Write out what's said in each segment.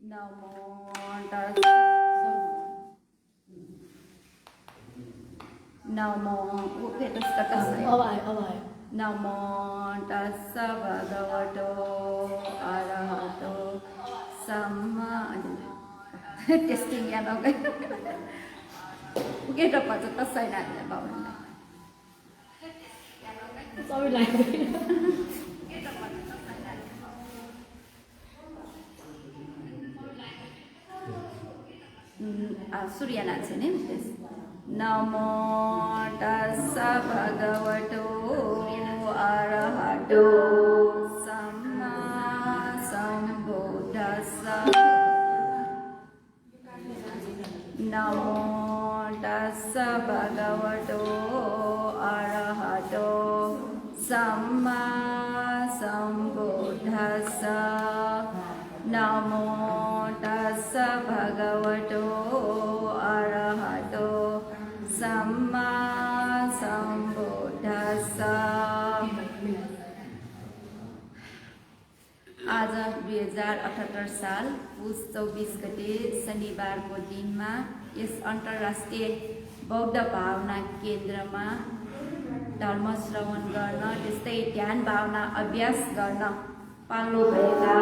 नमो तस्सै नमो नमो तस्सै भगवतो अरहतो सम्मा टेस्टिङ याद आउँदै गेट अप भन्छ तस्सै नाच्ने बाबुलाई सबैलाई सूर्य नाच्छ नि नमो तस्सै भगवतो अरहतो सम्मा सम्बुद्धस्स नमो तस्सै भगवतो अरहतो सम्मा सम्बुद्धस्स नमो तस्सै भगवतो अरहतो सम्मा सम्बुद्धस्स। आज 2078 साल पुस 24 गते शनिबारको दिनमा यस अन्तर्राष्ट्रिय बौद्ध भावना केन्द्रमा धर्म श्रवण गर्न त्यस्तै ध्यान भावना अभ्यास गर्न पाल्नु भएका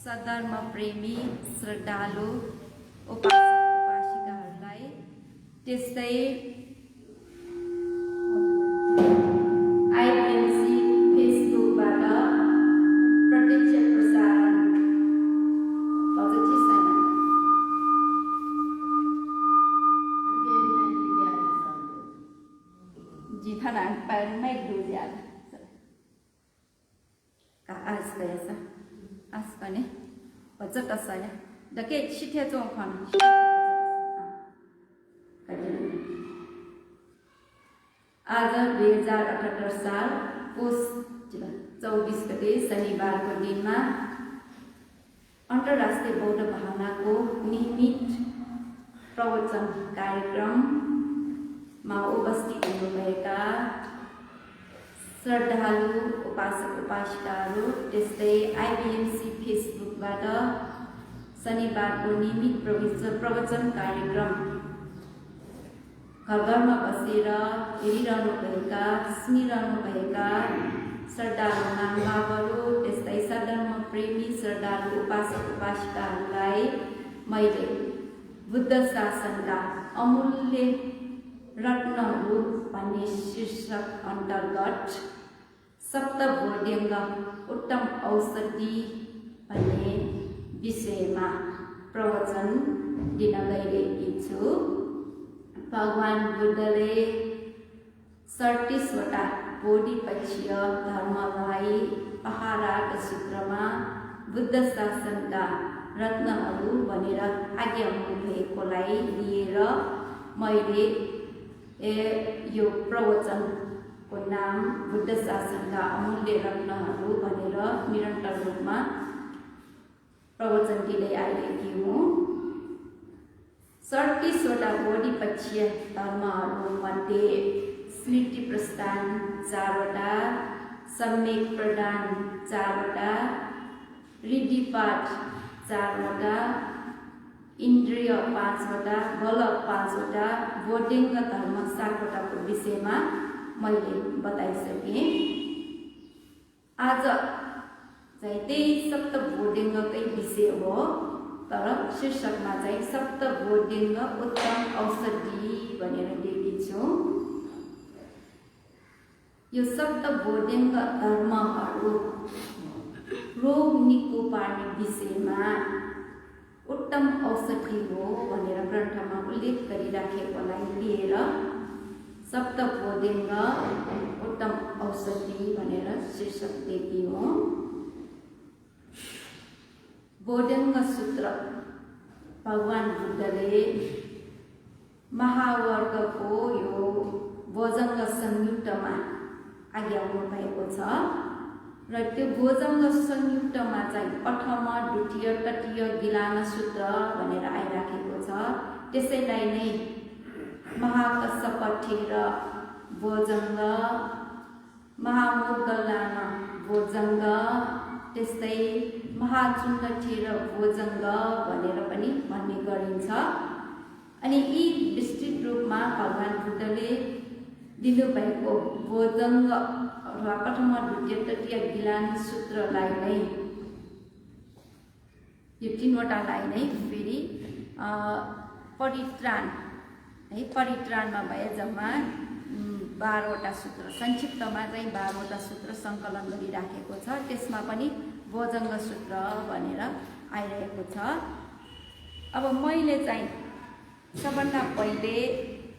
सधर्म प्रेमी श्रद्धालु उपासक उपासिकाहरूलाई त्यस्तै आइबिएमसी फेसबुकबाट प्रत्यक्ष प्रसारण जी thằng bạn mấy đứa gì cả aspeisa aspane bacak asaya dake shithya chongkhan आज 2078 साल पुस 24 गते शनिबारको दिनमा अन्तर्राष्ट्रिय बौद्ध भावनाको नियमित प्रवचन कार्यक्रममा उपस्थित हुनुभएका श्रद्धालु उपासक उपासिकाहरू त्यस्तै आइबिएमसी फेसबुकबाट शनिबारको नियमित प्रवचन कार्यक्रम घरमा बसेर हेरिरहनुभएका सुनिरहनुभएका श्रद्धालु महानुभावहरू त्यस्तै सधर्म प्रेमी श्रद्धालु उपासक उपासिकाहरूलाई मैले बुद्ध शासनका अमूल्य रत्नहरू भन्ने शीर्षक अन्तर्गत सप्तबोध्यङ्ग उत्तम औषधि भन्ने विषयमा प्रवचन दिन गइरहेकी छु। भगवान बुद्धले 37 वटा बोधिपक्षीय धर्मलाई आहाराको सूत्रमा बुद्ध शासनका रत्नहरू भनेर आज्ञा हुनुभएकोलाई लिएर मैले यो प्रवचनको नाम बुद्ध शासनका अमूल्य रत्नहरू भनेर निरन्तर रूपमा प्रवचन दिँदै आइरहेकी हुँ। 37 वटा बोधिपक्षीय धर्महरूमध्ये स्मृति प्रस्थान 4 वटा, सम्यक प्रदान 4 वटा, रिद्धिपाठ 4 वटा, इन्द्रिय 5 वटा, बल 5 वटा, बोध्यङ्ग धर्म 7 वटाको विषयमा मैले बताइसकेँ। आज चाहिँ त्यही सप्तबोध्यङ्गकै विषय हो, तर शीर्षकमा चाहिँ सप्तबोध्यङ्ग उत्तम औषधि भनेर दिएकी छु। यो सप्तबोध्यङ्ग धर्महरू रोग निको पार्ने विषयमा उत्तम औषधि हो भनेर ग्रन्थमा उल्लेख गरिराखेकोलाई लिएर सप्तबोध्यङ्ग उत्तम औषधि भनेर शीर्षक दिएकी हो। बोध्यङ्ग सूत्र भगवान बुद्धले महावर्गको यो भोजङ्ग संयुक्तमा आज्ञा हुनुभएको छ र त्यो भोजङ्ग संयुक्तमा चाहिँ प्रथम द्वितीय तृतीय गिलान सूत्र भनेर आइराखेको छ। त्यसैलाई नै महाकश्यप र भोजङ्ग महामोद्गल्लान भोजङ्ग, त्यस्तै महाचुण्ड ठेर भोजङ्ग भनेर पनि भन्ने गरिन्छ। अनि यी विस्तृत रूपमा भगवान बुद्धले दिनुभएको भोजङ्ग अथवा प्रथम द्वितीय तृतीय गिलान सूत्रलाई नै, यो तीनवटालाई नै फेरि परित्राण है, परित्राणमा भए जम्मा 12वटा सूत्र, संक्षिप्तमा चाहिँ 12वटा सूत्र सङ्कलन गरिराखेको छ। त्यसमा पनि भोजङ्ग सूत्र भनेर आइरहेको छ। अब मैले चाहिँ सबभन्दा पहिले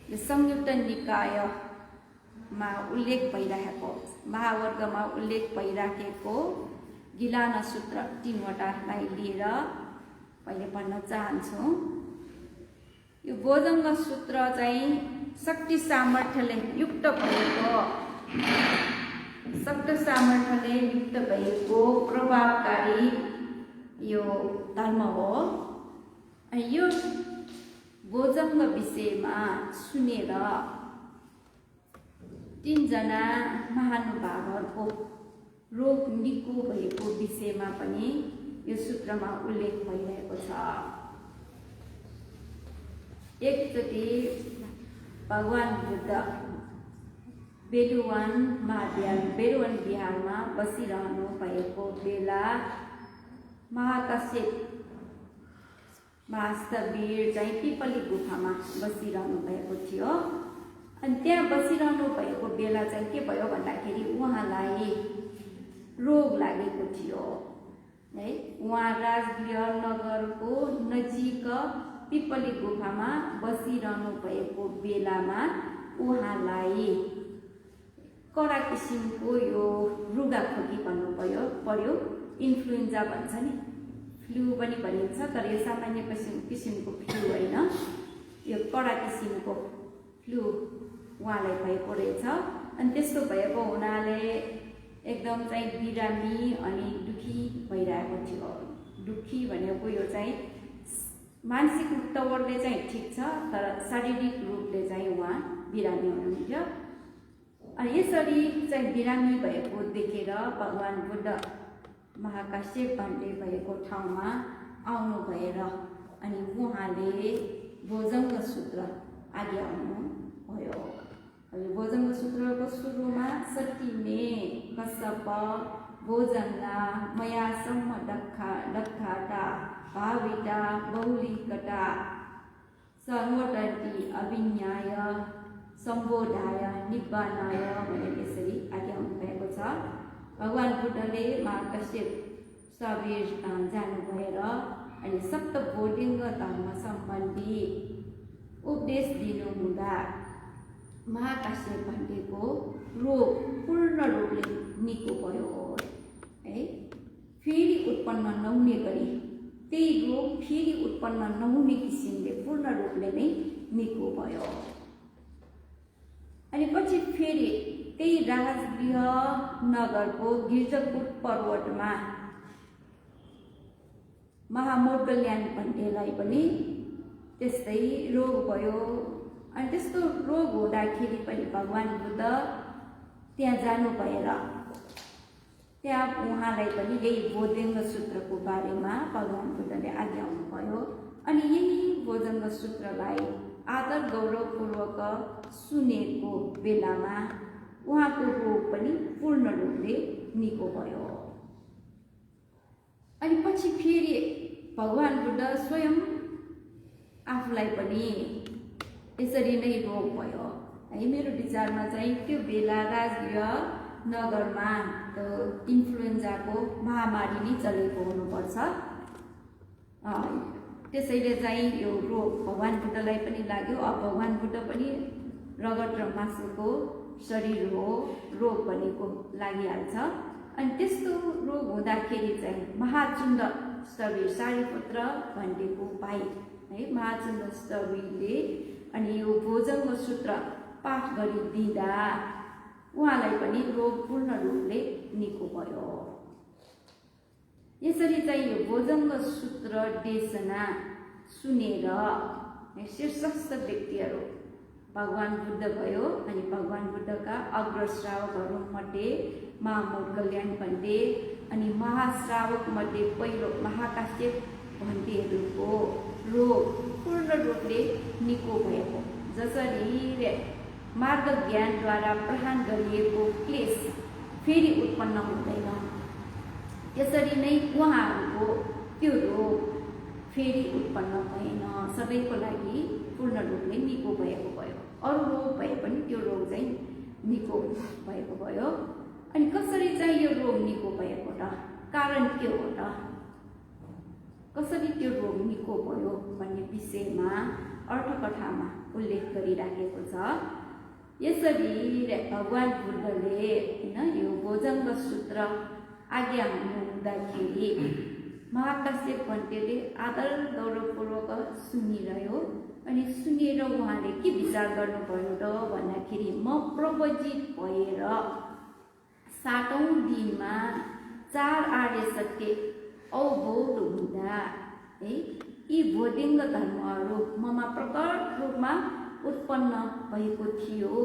यो संयुक्त निकायमा उल्लेख भइरहेको, महावर्गमा उल्लेख भइराखेको गिलान सूत्र 3वटालाई लिएर पहिले पढ्न चाहन्छु। यो भोजङ्ग सूत्र चाहिँ शक्ति सामर्थ्यले युक्त भएको प्रभावकारी यो धर्म हो। यो भोजङ्ग विषयमा सुनेर 3 जना महानुभावहरूको रोग निको भएको विषयमा पनि यो सूत्रमा उल्लेख भइरहेको छ। एकचोटि भगवान बुद्ध बेलुवन बिहारमा बसिरहनु भएको बेला महाकाश्यप महास्तवीर चाहिँ पिपली गुफामा बसिरहनु भएको थियो। अनि त्यहाँ बसिरहनु भएको बेला चाहिँ के भयो भन्दाखेरि उहाँलाई रोग लागेको थियो है। उहाँ राजगृह नगरको नजिक पिपली गुफामा बसिरहनु भएको बेलामा उहाँलाई कडा किसिमको यो रुगाखोकी भन्नु पर्यो, इन्फ्लुएन्जा भन्छ नि, फ्लू पनि भनिन्छ, तर यो सामान्य किसिमको फ्लू होइन, यो कडा किसिमको फ्लू उहाँलाई भएको रहेछ। अनि त्यस्तो भएको हुनाले एकदम चाहिँ बिरामी अनि दुखी भइरहेको थियो। दुखी भनेको यो चाहिँ मानसिक तवरले चाहिँ ठिक छ, तर शारीरिक रूपले चाहिँ उहाँ बिरामी हुनुहुन्थ्यो। अनि यसरी चाहिँ बिरामी भएको देखेर भगवान बुद्ध महाकाश्यप भन्ने भएको ठाउँमा आउनु भएर अनि उहाँले भोजङ्ग सूत्र आज्ञाउनु भयो। भोजङ्ग सूत्रको सुरुमा सटिने कश्यप भोजङ्गा मयासम्म दक्षाटा भाविता बहुलिकटा सर्वटि अभिन्याय सम्बोधाय निब्बानाय भनेर यसरी आज्ञाउनु भएको छ। भगवान बुद्धले महाकाश्यप शरीर जानु भएर अनि सप्तबोधिङ्ग धर्म सम्बन्धी उपदेश दिनु हुँदा महाकाश्यप भन्नेको रोग पूर्ण रूपले निको भयो है। फेरि उत्पन्न नहुने गरी त्यही रोग फेरि उत्पन्न नहुने किसिमले पूर्ण रूपले नै निको भयो। अनि पछि फेरि त्यही राजगृह नगरको गिर्जकूट पर्वतमा महामोदगल्यान भन्नेलाई पनि त्यस्तै रोग भयो। अनि त्यस्तो रोग हुँदाखेरि पनि भगवान बुद्ध त्यहाँ जानु भएर त्यहाँ उहाँलाई पनि यही भोजङ्ग सूत्रको बारेमा भगवान बुद्धले आज्ञाउनु भयो। अनि यही भोजङ्ग सूत्रलाई आदर गौरवपूर्वक सुनेको बेलामा उहाँको रोग पनि पूर्ण रूपले निको भयो। अनि पछि फेरि भगवान बुद्ध स्वयं आफूलाई पनि यसरी नै रोग भयो है। मेरो विचारमा चाहिँ त्यो बेला राजगृह नगरमा इन्फ्लुएन्जाको महामारी नै चलेको हुनुपर्छ। त्यसैले चाहिँ यो रोग भगवान बुद्धलाई पनि लाग्यो। अब भगवान बुद्ध पनि रगत र मासुको शरीर हो, रोग भनेको लागिहाल्छ। अनि त्यस्तो रोग हुँदाखेरि चाहिँ महाचुण्ड स्थवीर सारिपुत्र भन्नेको भाइ है, महाचुण्ड स्थवीरले अनि यो भोजङ्ग सूत्र पाठ गरिदिँदा उहाँलाई पनि रोग पूर्ण रूपले निको भयो। यसरी चाहिँ यो भोजङ्ग सूत्र देशना सुनेर शीर्षस्थ व्यक्तिहरू भगवान बुद्ध भयो अनि भगवान बुद्धका अग्रश्रावकहरूमध्ये महामूल कल्याण भन्ते अनि महाश्रावक मध्ये पहिलो महाकाश्यप भन्तेहरूको रोग पूर्ण रूपले निको भएको जसरी मार्ग ज्ञानद्वारा प्रहान गरिएको क्लेश फेरि उत्पन्न हुँदैन त्यसरी नै उहाँहरूको त्यो रोग फेरि उत्पन्न भएन सधैँको लागि पूर्ण रूपले निको भएको भयो अरू रोग भए पनि त्यो रोग चाहिँ निको भएको भयो अनि कसरी चाहिँ यो रोग निको भएको त कारण के हो त कसरी त्यो रोग निको भयो भन्ने विषयमा अर्थकथामा उल्लेख गरिराखेको छ यसरी भगवान बुद्धले यो भोजङ्ग सूत्र आज्ञा हुँदाखेरि महाकाश्यप भन्तेले आदर गौरवपूर्वक सुनिरह्यो अनि सुनेर उहाँले के विचार गर्नुभयो त भन्दाखेरि म प्रवजित भएर 7औं दिनमा 4 आर्य सत्य अवबोध हुँदा यी बोधिङ्ग धर्महरू ममा प्रकट रूपमा उत्पन्न भएको थियो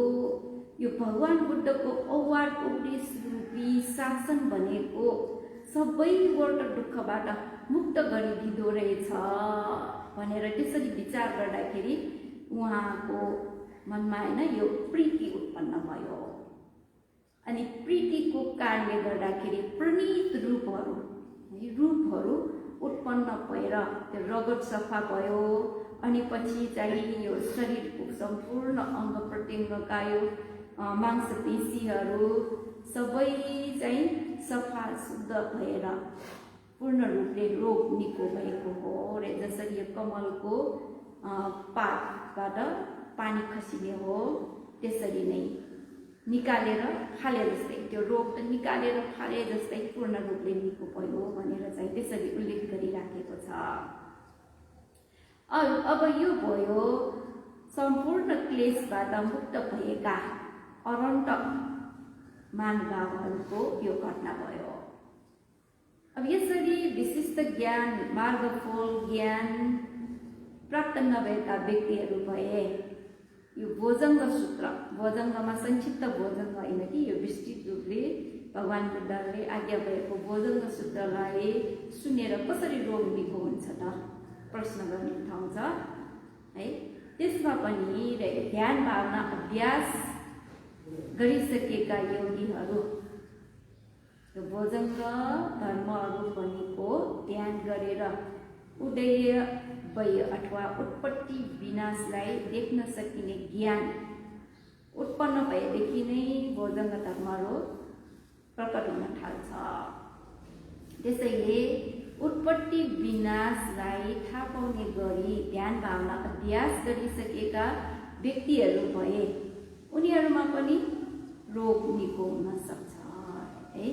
यो भगवान बुद्धको औवार उपदेश रूपी शासन भनेको सबैबाट दुःखबाट मुक्त गरिदिँदो रहेछ भनेर त्यसरी विचार गर्दाखेरि उहाँको मनमा यो प्रीति उत्पन्न भयो अनि प्रीतिको कारणले गर्दाखेरि प्रणीत रूपहरू उत्पन्न भएर त्यो रगत सफा भयो अनि पछि चाहिँ यो शरीरको सम्पूर्ण अङ्ग प्रत्यङ्गका यो मांसपेशीहरू सबै चाहिँ सफा शुद्ध भएर पूर्ण रूपले रोग निको भएको हो रे जसरी यो कमलको पातबाट पानी खसिने हो त्यसरी नै निकालेर फाले जस्तै त्यो रोग त निकालेर फाले जस्तै पूर्ण रूपले निको भयो भनेर चाहिँ त्यसरी उल्लेख गरिराखेको छ अब यो भयो सम्पूर्ण क्लेशबाट मुक्त भएका अनन्त मानवहरूको यो घटना भयो अब यसरी विशिष्ट ज्ञान मार्गफल ज्ञान प्राप्त नभएका व्यक्तिहरू भए यो भोजङ्ग सूत्र भोजङ्गमा संक्षिप्त भोजङ्ग होइन कि यो विस्तृत रूपले भगवान बुद्धले आज्ञा भएको भोजङ्ग सूत्रलाई सुनेर कसरी रोग निको हुन्छ त प्रश्न गर्ने ठाउँ छ है त्यसमा पनि ध्यान भावना अभ्यास गरिसकेका योगीहरू यो भोजङ्ग धर्महरू भनेको ध्यान गरेर उदय भय अथवा उत्पत्ति विनाशलाई देख्न सकिने ज्ञान उत्पन्न भएदेखि नै भोजङ्ग धर्महरू प्रकट हुन थाल्छ त्यसैले उत्पत्ति विनाशलाई थाहा पाउने गरी ध्यान भावना अभ्यास गरिसकेका व्यक्तिहरू भए उनीहरूमा पनि रोग निको हुन सक्छ है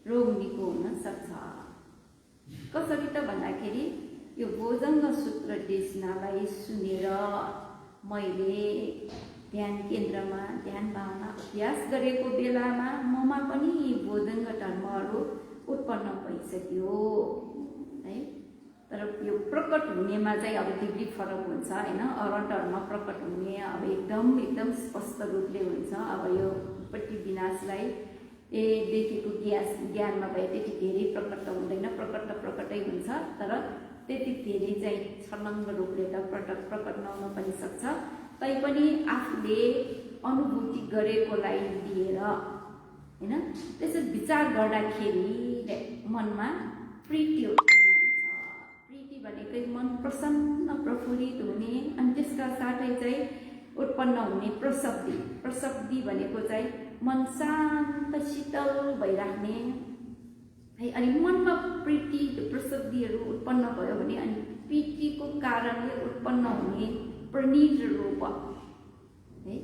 रोग निको हुन सक्छ कसरी त भन्दाखेरि यो भोजङ्ग सूत्र देशनालाई सुनेर मैले ध्यान केन्द्रमा ध्यान भावना अभ्यास गरेको बेलामा ममा पनि भोजङ्ग धर्महरू उत्पन्न भइसक्यो है तर यो प्रकट हुनेमा चाहिँ अब डिग्री फरक हुन्छ होइन अरण्डहरूमा प्रकट हुने अब एकदम स्पष्ट रूपले हुन्छ अब यो उत्पत्ति विनाशलाई देखेको ज्ञानमा भए त्यति धेरै प्रकट त हुँदैन प्रकटै हुन्छ तर त्यति धेरै चाहिँ छर्लङ्ग रूपले त प्रकट नहुन पनि सक्छ तैपनि आफूले अनुभूति गरेकोलाई लिएर हैन त्यसरी विचार गर्दाखेरि मनमा प्रीति उत्पन्न हुन्छ प्रीति भनेकै मन प्रसन्न प्रफुल्लित हुने अनि त्यसका साथै चाहिँ उत्पन्न हुने प्रसब्धि भनेको चाहिँ मन शान्त शीतल भइराख्ने है अनि मनमा प्रीति प्रसब्धिहरू उत्पन्न भयो भने अनि प्रीतिको कारणले उत्पन्न हुने प्रणीत रूप है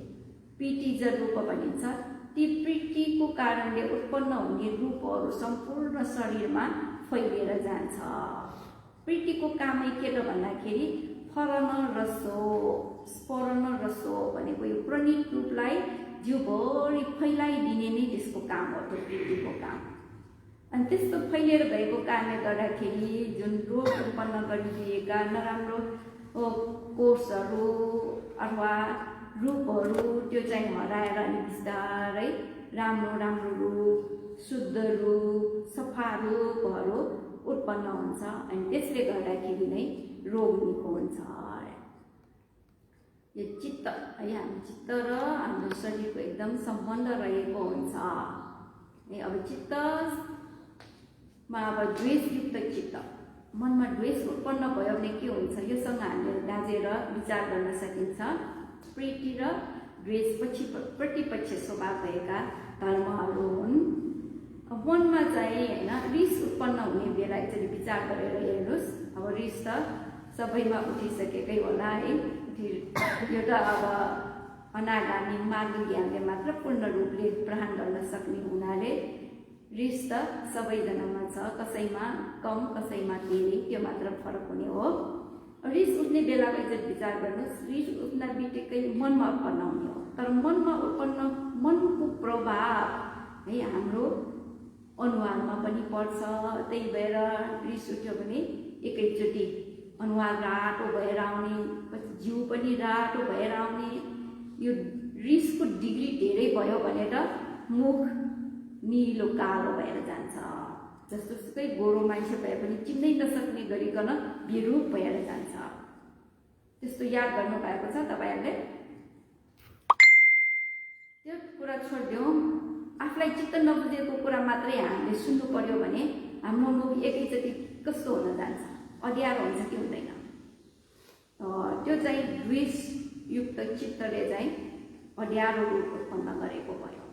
प्रीतिज रूप भनिन्छ ती प्रीतिको कारणले उत्पन्न हुने रूपहरू सम्पूर्ण शरीरमा फैलिएर जान्छ प्रीतिको कामै के त भन्दाखेरि फरन रसो स्फोरन रसो भनेको यो प्रणीत रूपलाई जिउभरि फैलाइदिने नै त्यसको काम हो त्यो प्रीतिको काम अनि त्यस्तो फैलिएर भएको कारणले गर्दाखेरि जुन रोग उत्पन्न गरिदिएका नराम्रो कोषहरू अथवा रूपहरू त्यो चाहिँ हराएर अनि बिस्तारै राम्रो राम्रो रूप, शुद्ध रूप, सफा रूपहरू उत्पन्न हुन्छ अनि त्यसले गर्दाखेरि नै रोग निको हुन्छ। यो चित्त है, हाम्रो चित्त र हाम्रो शरीरको एकदम सम्बन्ध रहेको हुन्छ है। अब चित्तमा अब द्वेषयुक्त चित्त, मनमा द्वेष उत्पन्न भयो भने के हुन्छ, योसँग हामीले दाँजेर विचार गर्न सकिन्छ। प्रीति र द्वेष प्रतिपक्ष स्वभाव भएका धर्महरू हुन्। अब मनमा चाहिँ होइन रिस उत्पन्न हुने बेला एकचोटि विचार गरेर हेर्नुहोस्। अब रिस त सबैमा उठिसकेकै होला है। यो त अब अनागामी मार्ग ज्ञानले मात्र पूर्ण रूपले ग्रहण गर्न सक्ने हुनाले रिस त सबैजनामा छ, कसैमा कम कसैमा धेरै, त्यो मात्र फरक हुने हो। रिस उठ्ने बेलामा एकचोटि विचार गर्नुहोस्, रिस उठ्न बित्तिकै मनमा उत्पन्न हुने हो। तर मनमा उत्पन्न मनको प्रभाव है हाम्रो अनुहारमा पनि पर्छ। त्यही भएर रिस उठ्यो भने एकैचोटि अनुहार रातो भएर आउने, पछि जिउ पनि रातो भएर आउने। यो रिसको डिग्री धेरै भयो भने त मुख निलो कालो भएर जान्छ। जस्तोसुकै गोरो मान्छे भए पनि चिन्नै नसक्ने गरिकन बेरूप भएर जान्छ। त्यस्तो याद गर्नु भएको छ तपाईँहरूले? त्यो कुरा छोडिदिउँ। आफूलाई चित्त नबुझेको कुरा मात्रै हामीले सुन्नु पर्यो भने हाम्रो मुख एकैचोटि कस्तो हुन जान्छ, अँध्यारो हुन्छ कि हुँदैन। त्यो चाहिँ द्वेषयुक्त चित्तले चाहिँ अँध्यारो रूप उत्पन्न गरेको भयो।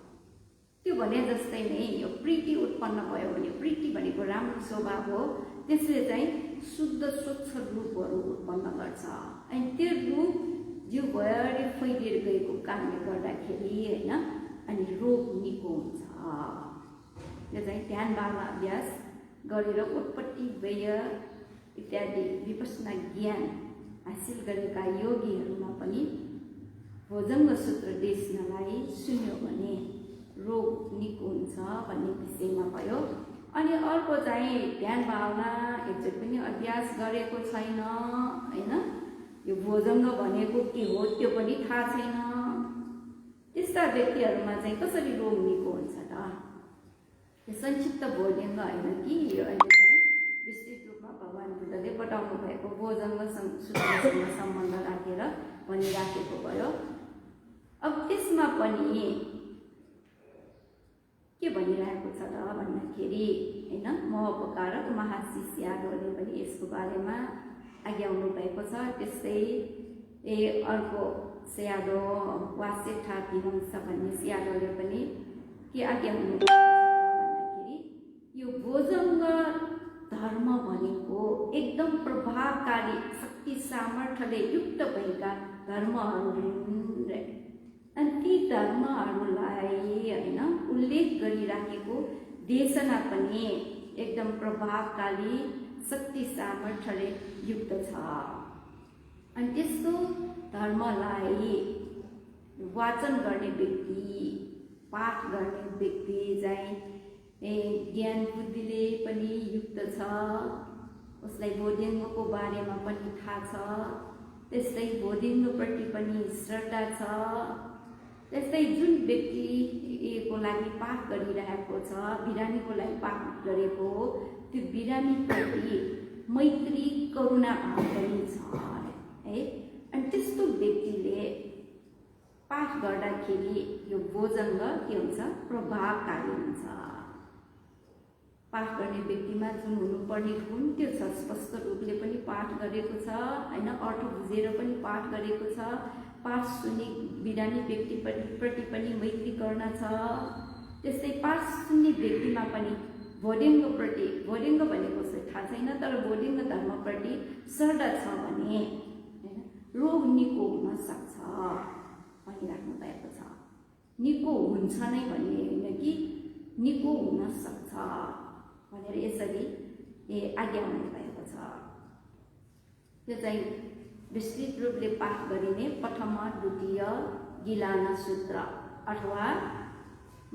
त्यो भने जस्तै नै यो प्रीति उत्पन्न भयो भने, प्रीति भनेको राम्रो स्वभाव हो, त्यसले चाहिँ शुद्ध स्वच्छ रूपहरू उत्पन्न गर्छ। अनि त्यो रूप जिउभरि फैलिएर गएको कारणले गर्दाखेरि होइन अनि रोग निको हुन्छ। यो चाहिँ ध्यान भावना अभ्यास गरेर उत्पत्ति व्यय इत्यादि विपश्यना ज्ञान हासिल गरेका योगीहरूमा पनि भोजङ्ग सूत्र देशनालाई सुन्यो भने रोग निको हुन्छ भन्ने विषयमा भयो। अनि अर्को चाहिँ ध्यान भावना एकचोटि पनि अभ्यास गरेको छैन होइन, यो भोजङ्ग भनेको के हो त्यो पनि थाहा छैन। त्यस्ता व्यक्तिहरूमा चाहिँ कसरी रोग निको हुन्छ त? यो संक्षिप्त भोजङ्ग होइन कि यो अहिले चाहिँ विस्तृत रूपमा भगवान बुद्धले बताउनु भएको भोजङ्ग सूत्रसँग सम्बन्ध राखेर भनिराखेको भयो। अब त्यसमा पनि के भनिरहेको छ त भन्दाखेरि होइन, महोपकारक महाशिष्यहरूले पनि यसको बारेमा आज्ञाउनु भएको छ। त्यस्तै अर्को स्यादो वासेठा विवंश भन्ने स्यादोले पनि के आज्ञाउनु भएको छ भन्दाखेरि यो भोजङ्ग धर्म भनेको एकदम प्रभावकारी शक्ति सामर्थ्यले युक्त भएका धर्महरू हुन्। अनि ती धर्महरूलाई होइन उल्लेख गरिराखेको देशना पनि एकदम प्रभावकारी शक्ति सामर्थ्यले युक्त छ। अनि त्यस्तो धर्मलाई वाचन गर्ने व्यक्ति, पाठ गर्ने व्यक्ति चाहिँ ज्ञान बुद्धिले पनि युक्त छ, उसलाई भोजङ्गको बारेमा पनि थाहा छ, त्यस्तै भोजङ्गप्रति पनि श्रद्धा छ। त्यस्तै जुन व्यक्तिको लागि पाठ गरिरहेको छ, बिरामीको लागि पाठ गरेको हो, त्यो बिरामीप्रति मैत्री करुणा भाव पनि छ है। अनि त्यस्तो व्यक्तिले पाठ गर्दाखेरि यो भोजङ्ग के हुन्छ, प्रभावकारी हुन्छ। पाठ गर्ने व्यक्तिमा जुन हुनुपर्ने गुण त्यो छ, स्पष्ट रूपले पनि पाठ गरेको छ होइन, अर्थ बुझेर पनि पाठ गरेको छ, पाठ सुन्ने बिरामी व्यक्तिप्रति पनि मैत्री गर्न छ। त्यस्तै पाठ सुन्ने व्यक्तिमा पनि भोजङ्गप्रति, भोजङ्ग भनेको चाहिँ थाहा छैन तर भोजङ्ग धर्मप्रति श्रद्धा छ भने रोग निको हुन सक्छ भनिराख्नु भएको छ। निको हुन्छ नै भन्ने होइन कि निको हुन सक्छ भनेर यसरी आज्ञा हुनुभएको छ। त्यो चाहिँ विस्तृत रूपले पाठ गरिने प्रथम द्वितीय गिलान सूत्र अथवा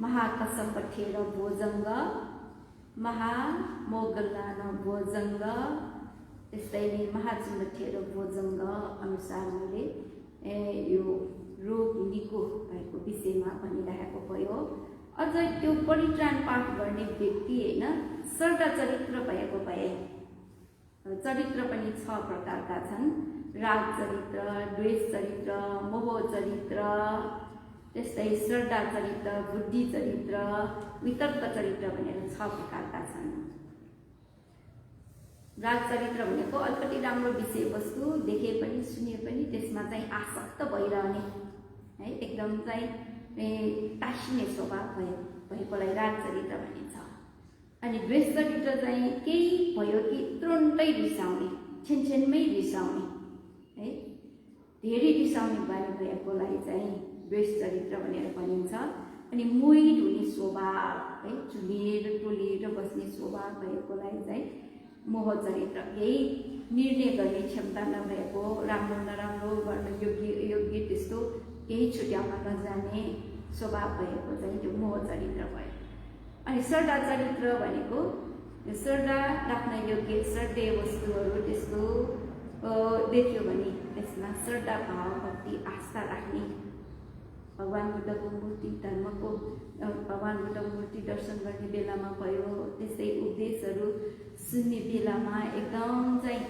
महाकसपठेर भोजङ्ग, महामोगल्लान भोजङ्ग, त्यस्तै नै महाचुम्बठेर भोजङ्ग अनुसार मैले यो रोग निको भएको विषयमा भनिरहेको भयो। अझ त्यो परित्राण पाठ गर्ने व्यक्ति होइन सरदा चरित्र भएको भए, चरित्र पनि 6 प्रकारका छन्। राग चरित्र, द्वेष चरित्र, मोह चरित्र, त्यस्तै श्रद्धा चरित्र, बुद्धि चरित्र, वितर्क चरित्र भनेर 6 प्रकारका छन्। राग चरित्र भनेको अलिकति राम्रो विषयवस्तु देखे पनि सुने पनि त्यसमा चाहिँ आसक्त भइरहने है, एकदम चाहिँ टाँसिने स्वभाव भएकोलाई राग चरित्र भनिन्छ। अनि द्वेष चरित्र चाहिँ केही भयो कि तुरुन्तै रिसाउने, छेनछेनमै रिसाउने है, धेरै रिसाउने बानी भएकोलाई चाहिँ द्वेष चरित्र भनेर भनिन्छ। अनि मोहित हुने स्वभाव है, झुलिएर टोलिएर बस्ने स्वभाव भएकोलाई चाहिँ मोह चरित्र, केही निर्णय गर्ने क्षमता नभएको, राम्रो नराम्रो गर्न योग्य त्यस्तो केही छुट्याउन नजाने स्वभाव भएको चाहिँ त्यो मोह चरित्र भयो। अनि श्रद्धा चरित्र भनेको श्रद्धा राख्न योग्य श्रद्धेय वस्तुहरू त्यस्तो देख्यो भने त्यसमा श्रद्धा भाव भक्ति आस्था राख्ने, भगवान बुद्धको मूर्ति धर्मको भगवान बुद्धको मूर्ति दर्शन गर्ने बेलामा भयो, त्यस्तै उपदेशहरू सुन्ने बेलामा एकदम चाहिँ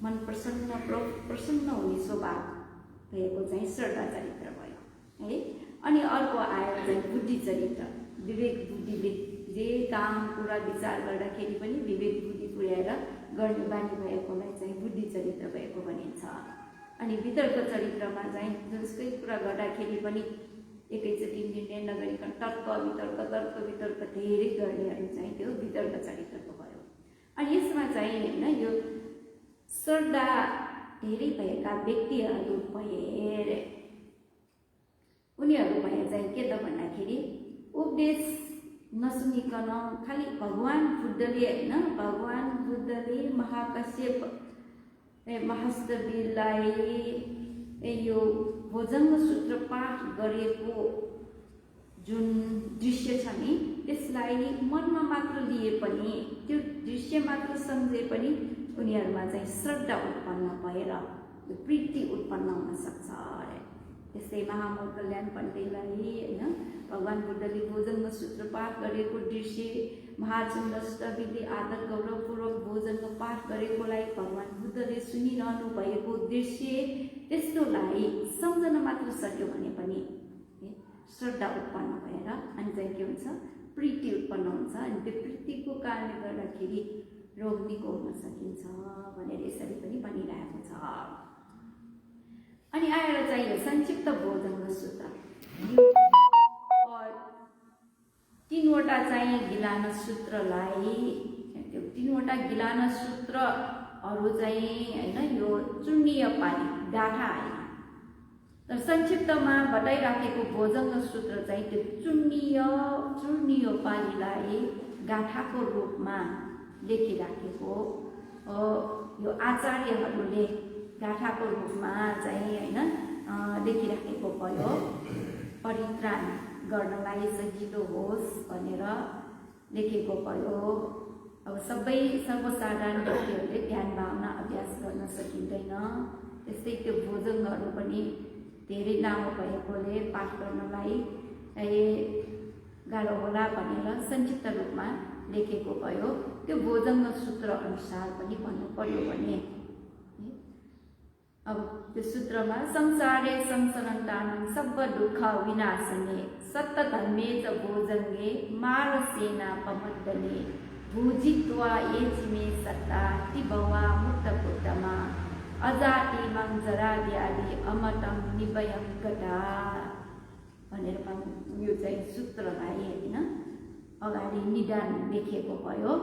मन प्रसन्न हुने स्वभाव भएको चाहिँ श्रद्धा चरित्र भयो है। अनि अर्को आयो चाहिँ बुद्धि चरित्र, विवेक बुद्धिले जे काम कुरा विचार गर्दाखेरि पनि विवेक बुद्धि पुर्याएर गर्ने बानी भएकोलाई चाहिँ बुद्धि चरित्र भएको भनिन्छ। अनि वितर्क चरित्रमा चाहिँ जसकै कुरा गर्दाखेरि पनि एकैचोटि निर्णय नगरिकन तर्क वितर्क धेरै गर्नेहरू चाहिँ त्यो वितर्क चरित्रको भयो। अनि यसमा चाहिँ होइन यो श्रद्धा धेरै भएका व्यक्तिहरू भए, उनीहरू भए चाहिँ के त भन्दाखेरि उपदेश नसुनिकन खालि भगवान बुद्धले होइन, भगवान बुद्धले महाकश्यप महास्तवीलाई यो भोजङ्ग सूत्र पाठ गरेको जुन दृश्य छ नि त्यसलाई मनमा मात्र लिए पनि, त्यो दृश्य मात्र सम्झे पनि उनीहरूमा चाहिँ श्रद्धा उत्पन्न भएर प्रीति उत्पन्न हुन सक्छ अरे। त्यस्तै महामौल कल्याण पण्डितलाई होइन भगवान बुद्धले भोजङ्ग सूत्र पाठ गरेको दृश्य, महाचन्द्रस्तवीले आदर गौरवपूर्वक भोजङ्ग पाठ गरेकोलाई भगवान बुद्धले सुनिरहनु भएको दृश्य, त्यस्तोलाई सम्झन मात्र सक्यो भने पनि श्रद्धा उत्पन्न भएर अनि चाहिँ के हुन्छ प्रीति उत्पन्न हुन्छ। अनि त्यो प्रीतिको कारणले गर्दाखेरि रोग निको हुन सकिन्छ भनेर यसरी पनि भनिरहेको छ। अनि आएर चाहिँ यो संक्षिप्त भोजङ्ग सूत्र, 3वटा चाहिँ गिलान सूत्रलाई, त्यो 3वटा गिलान सूत्रहरू चाहिँ होइन यो चूर्णीय पानी गाठा होइन, तर संक्षिप्तमा बताइराखेको भोजङ्ग सूत्र चाहिँ त्यो चूर्णीय पानीलाई गाठाको रूपमा लेखिराखेको यो आचार्यहरूले गाठाको रूपमा चाहिँ होइन लेखिराखेको भयो। परित्राण गर्नलाई सजिलो होस् भनेर लेखेको भयो। अब सबै सर्वसाधारण व्यक्तिहरूले ध्यान भावना अभ्यास गर्न सकिँदैन, त्यस्तै त्यो भोजङ्गहरू पनि धेरै लामो भएकोले पाठ गर्नलाई गाह्रो होला भनेर संक्षिप्त रूपमा लेखेको भयो। त्यो भोजङ्ग सूत्र अनुसार पनि भन्नु पर्यो भने अब त्यो सूत्रमा संसारे संसरन्तानं सब दुःख विनाशने सत्त धर्मे च भोजङ्गे मारसेना पमद्दने भुजित्वा ये जिमे सत्ता तिभवा मुक्तपुत्तमा अजाति मञ्जरा व्याधि अमतम निवयं गता भनेर यो चाहिँ सूत्रलाई होइन अगाडि निदान लेखेको भयो।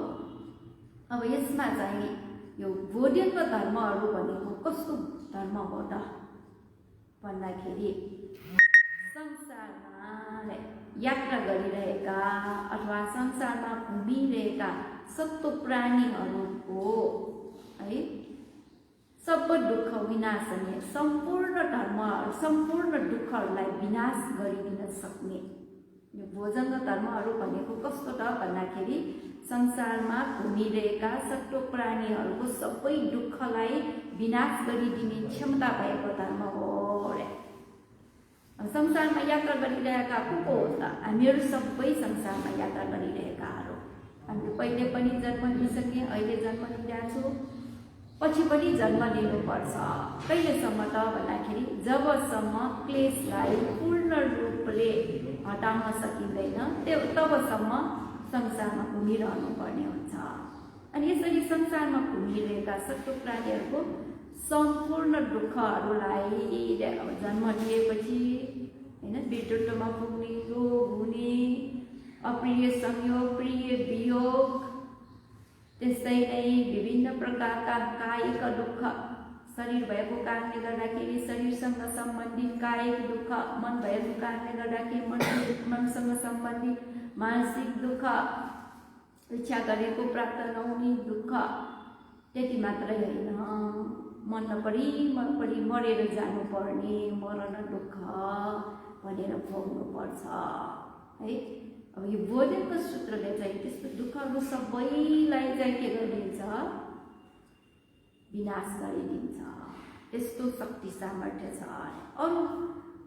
अब यसमा चाहिँ यो भोजङ्ग धर्महरू भनेको कस्तो धर्म हो त भन्दाखेरि संसारमा यात्रा गरिरहेका अथवा संसारमा घुमिरहेका सत्तो प्राणीहरूको है सब दुःख विनाशने सम्पूर्ण धर्महरू सम्पूर्ण दुःखहरूलाई विनाश गरिदिन सक्ने यो भोजङ्ग धर्महरू भनेको कस्तो त भन्दाखेरि संसारमा घुमिरहेका सट्टो प्राणीहरूको सबै दुःखलाई विनाश गरिदिने क्षमता भएको धर्म हो रे। संसारमा यात्रा गरिरहेका को हो त? हामीहरू सबै संसारमा यात्रा गरिरहेकाहरू। हामीले पहिले पनि जन्म लिइसके, अहिले जन्म लिइरहेको छु, पछि पनि जन्म लिनुपर्छ। कहिलेसम्म त भन्दाखेरि जबसम्म क्लेशलाई पूर्ण रूपले हटाउन सकिँदैन तबसम्म संसारमा घुमिरहनु पर्ने हुन्छ। अनि यसरी संसारमा घुमिरहेका सबै प्राणीहरूको सम्पूर्ण दुःखहरूलाई जन्म लिएपछि होइन, मृत्युमा पुग्ने, रोग हुने, अप्रिय संयोग, प्रिय वियोग, त्यस्तै नै विभिन्न प्रकारका कायिक दुःख, शरीर भएको कारणले गर्दाखेरि शरीरसँग सम्बन्धित कायिक दुःख, मन भएको कारणले गर्दाखेरि मनसँग सम्बन्धित मानसिक दुःख, इच्छा गरेको प्राप्त नहुने दुःख, त्यति मात्रै होइन, मन नपरी मरेर जानुपर्ने मरण दुःख भनेर भोग्नुपर्छ है। अब यो बोधनको सूत्रले चाहिँ त्यस्तो दुःखहरू सबैलाई चाहिँ के गरिदिन्छ? विनाश गरिदिन्छ। त्यस्तो शक्ति सामर्थ्य छ। अरू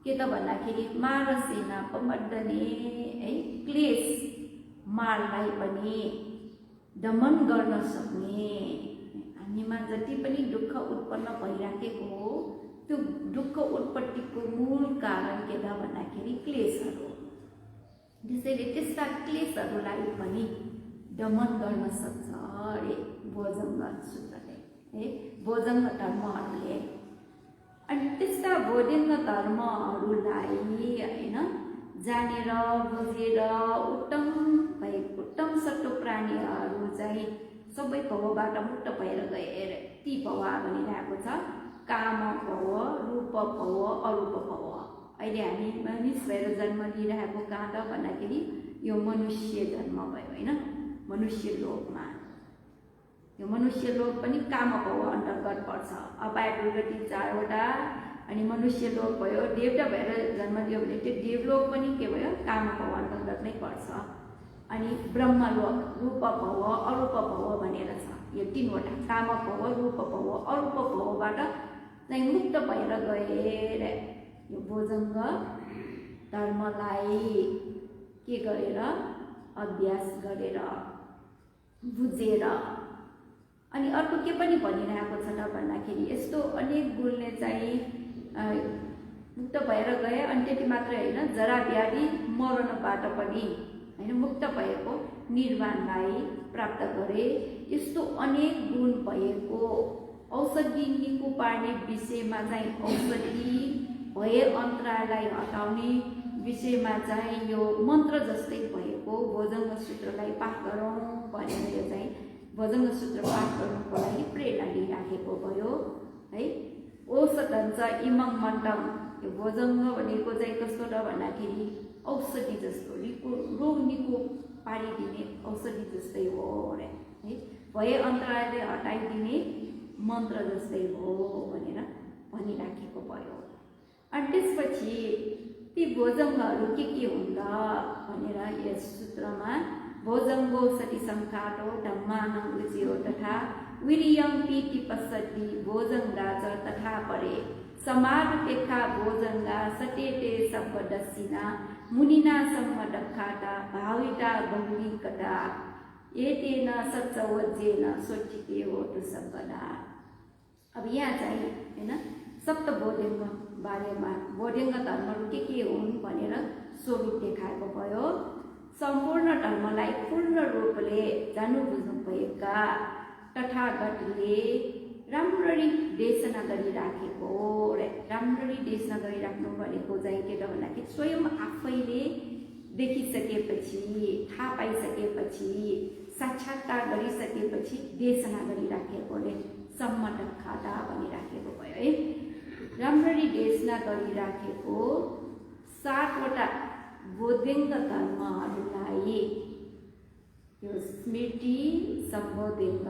के त भन्दाखेरि मारसेना पमर्दने है, क्लेश मारलाई पनि दमन गर्न सक्ने, हामीमा जति पनि दुःख उत्पन्न भइराखेको हो त्यो दुःख उत्पत्तिको मूल कारण के त भन्दाखेरि क्लेशहरू। त्यसैले त्यस्ता क्लेशहरूलाई पनि दमन गर्न सक्छ अरे भोजङ्ग सूत्रले है, भोजङ्ग धर्महरूले। अनि त्यस्ता भोजङ्ग धर्महरूलाई होइन जानेर बुझेर उत्तम सट्टो प्राणीहरू चाहिँ सबै भवबाट मुक्त भएर गएर ती भव भनिरहेको छ, काम भव, रूप भव, अरूप भव। अहिले हामी मानिस भएर जन्म लिइरहेको कहाँ त भन्दाखेरि यो मनुष्य जन्म भयो होइन, मनुष्य लोकमा। यो मनुष्य लोक पनि काम भव अन्तर्गत पर्छ। अपाय दुर्गति 4वटा, अनि मनुष्य लोक भयो, देवता भएर जन्म लियो भने त्यो देवलोक पनि के भयो? काम भव अन्तर्गत नै पर्छ। अनि ब्रह्मलोक, रूप भव, अरूप भव भनेर छ। यो 3वटा, काम भव, रूप भव, अरूप भवबाट चाहिँ मुक्त भएर गएर यो भोजङ्ग धर्मलाई के गरेर अभ्यास गरेर बुझेर। अनि अर्को के पनि भनिरहेको छ त भन्दाखेरि यस्तो अनेक गुणले चाहिँ मुक्त भएर गए। अनि त्यति मात्रै होइन, जरा व्याधि मरणबाट पनि होइन मुक्त भएको निर्वाणलाई प्राप्त गरे। यस्तो अनेक गुण भएको औषधि निको पार्ने विषयमा चाहिँ औषधि भए अन्तरालाई हटाउने विषयमा चाहिँ यो मन्त्र जस्तै भएको भोजङ्ग सूत्रलाई पाठ गरौँ भनेर यो चाहिँ भोजङ्ग सूत्र पाठ गर्नुको लागि प्रेरणा दिइराखेको भयो है। औषधं च इमं मन्त्रं, यो भोजङ्ग भनेको चाहिँ कस्तो त भन्दाखेरि औषधि जस्तो, रोग निको पारिदिने औषधि जस्तै हो अरे है, भए अन्तरायले हटाइदिने मन्त्र जस्तै हो भनेर भनिराखेको भयो। अनि त्यसपछि ती भोजङ्गहरू के हुन् त भनेर यस सूत्रमा भोजङ्गो सति संखातो धम्मानं रुचियो तथा वीर्यं पीति पश्यति भोजङ्गा च तथा परे समारुपेक्षा भोजङ्गा सतेते सब्बदस्सिना मुनिना सम्मदखाता भाविता बहुलीकता एतेन सत्सवज्जेन स्वच्छिते होतु सर्वदा। अब यहाँ चाहिँ होइन सप्त भोजङ्ग बारेमा भोजङ्ग धर्महरू के हुन् भनेर स्वरूप देखाएको भयो। सम्पूर्ण धर्मलाई पूर्ण रूपले जानु बुझ्नु भएका तथागतले राम्ररी देशना गरिराखेको। राम्ररी देशना गरिराख्नु भनेको चाहिँ के त भन्दाखेरि स्वयं आफैले देखिसकेपछि, थाहा पाइसकेपछि, साक्षात्कार गरिसकेपछि देशना गरिराखेकोले सम्मत खाता भनिराखेको भयो है। राम्ररी देशना गरिराखेको 7वटा बोधिङ्ग धर्महरूलाई यो स्मृति सम्बोधिङ्ग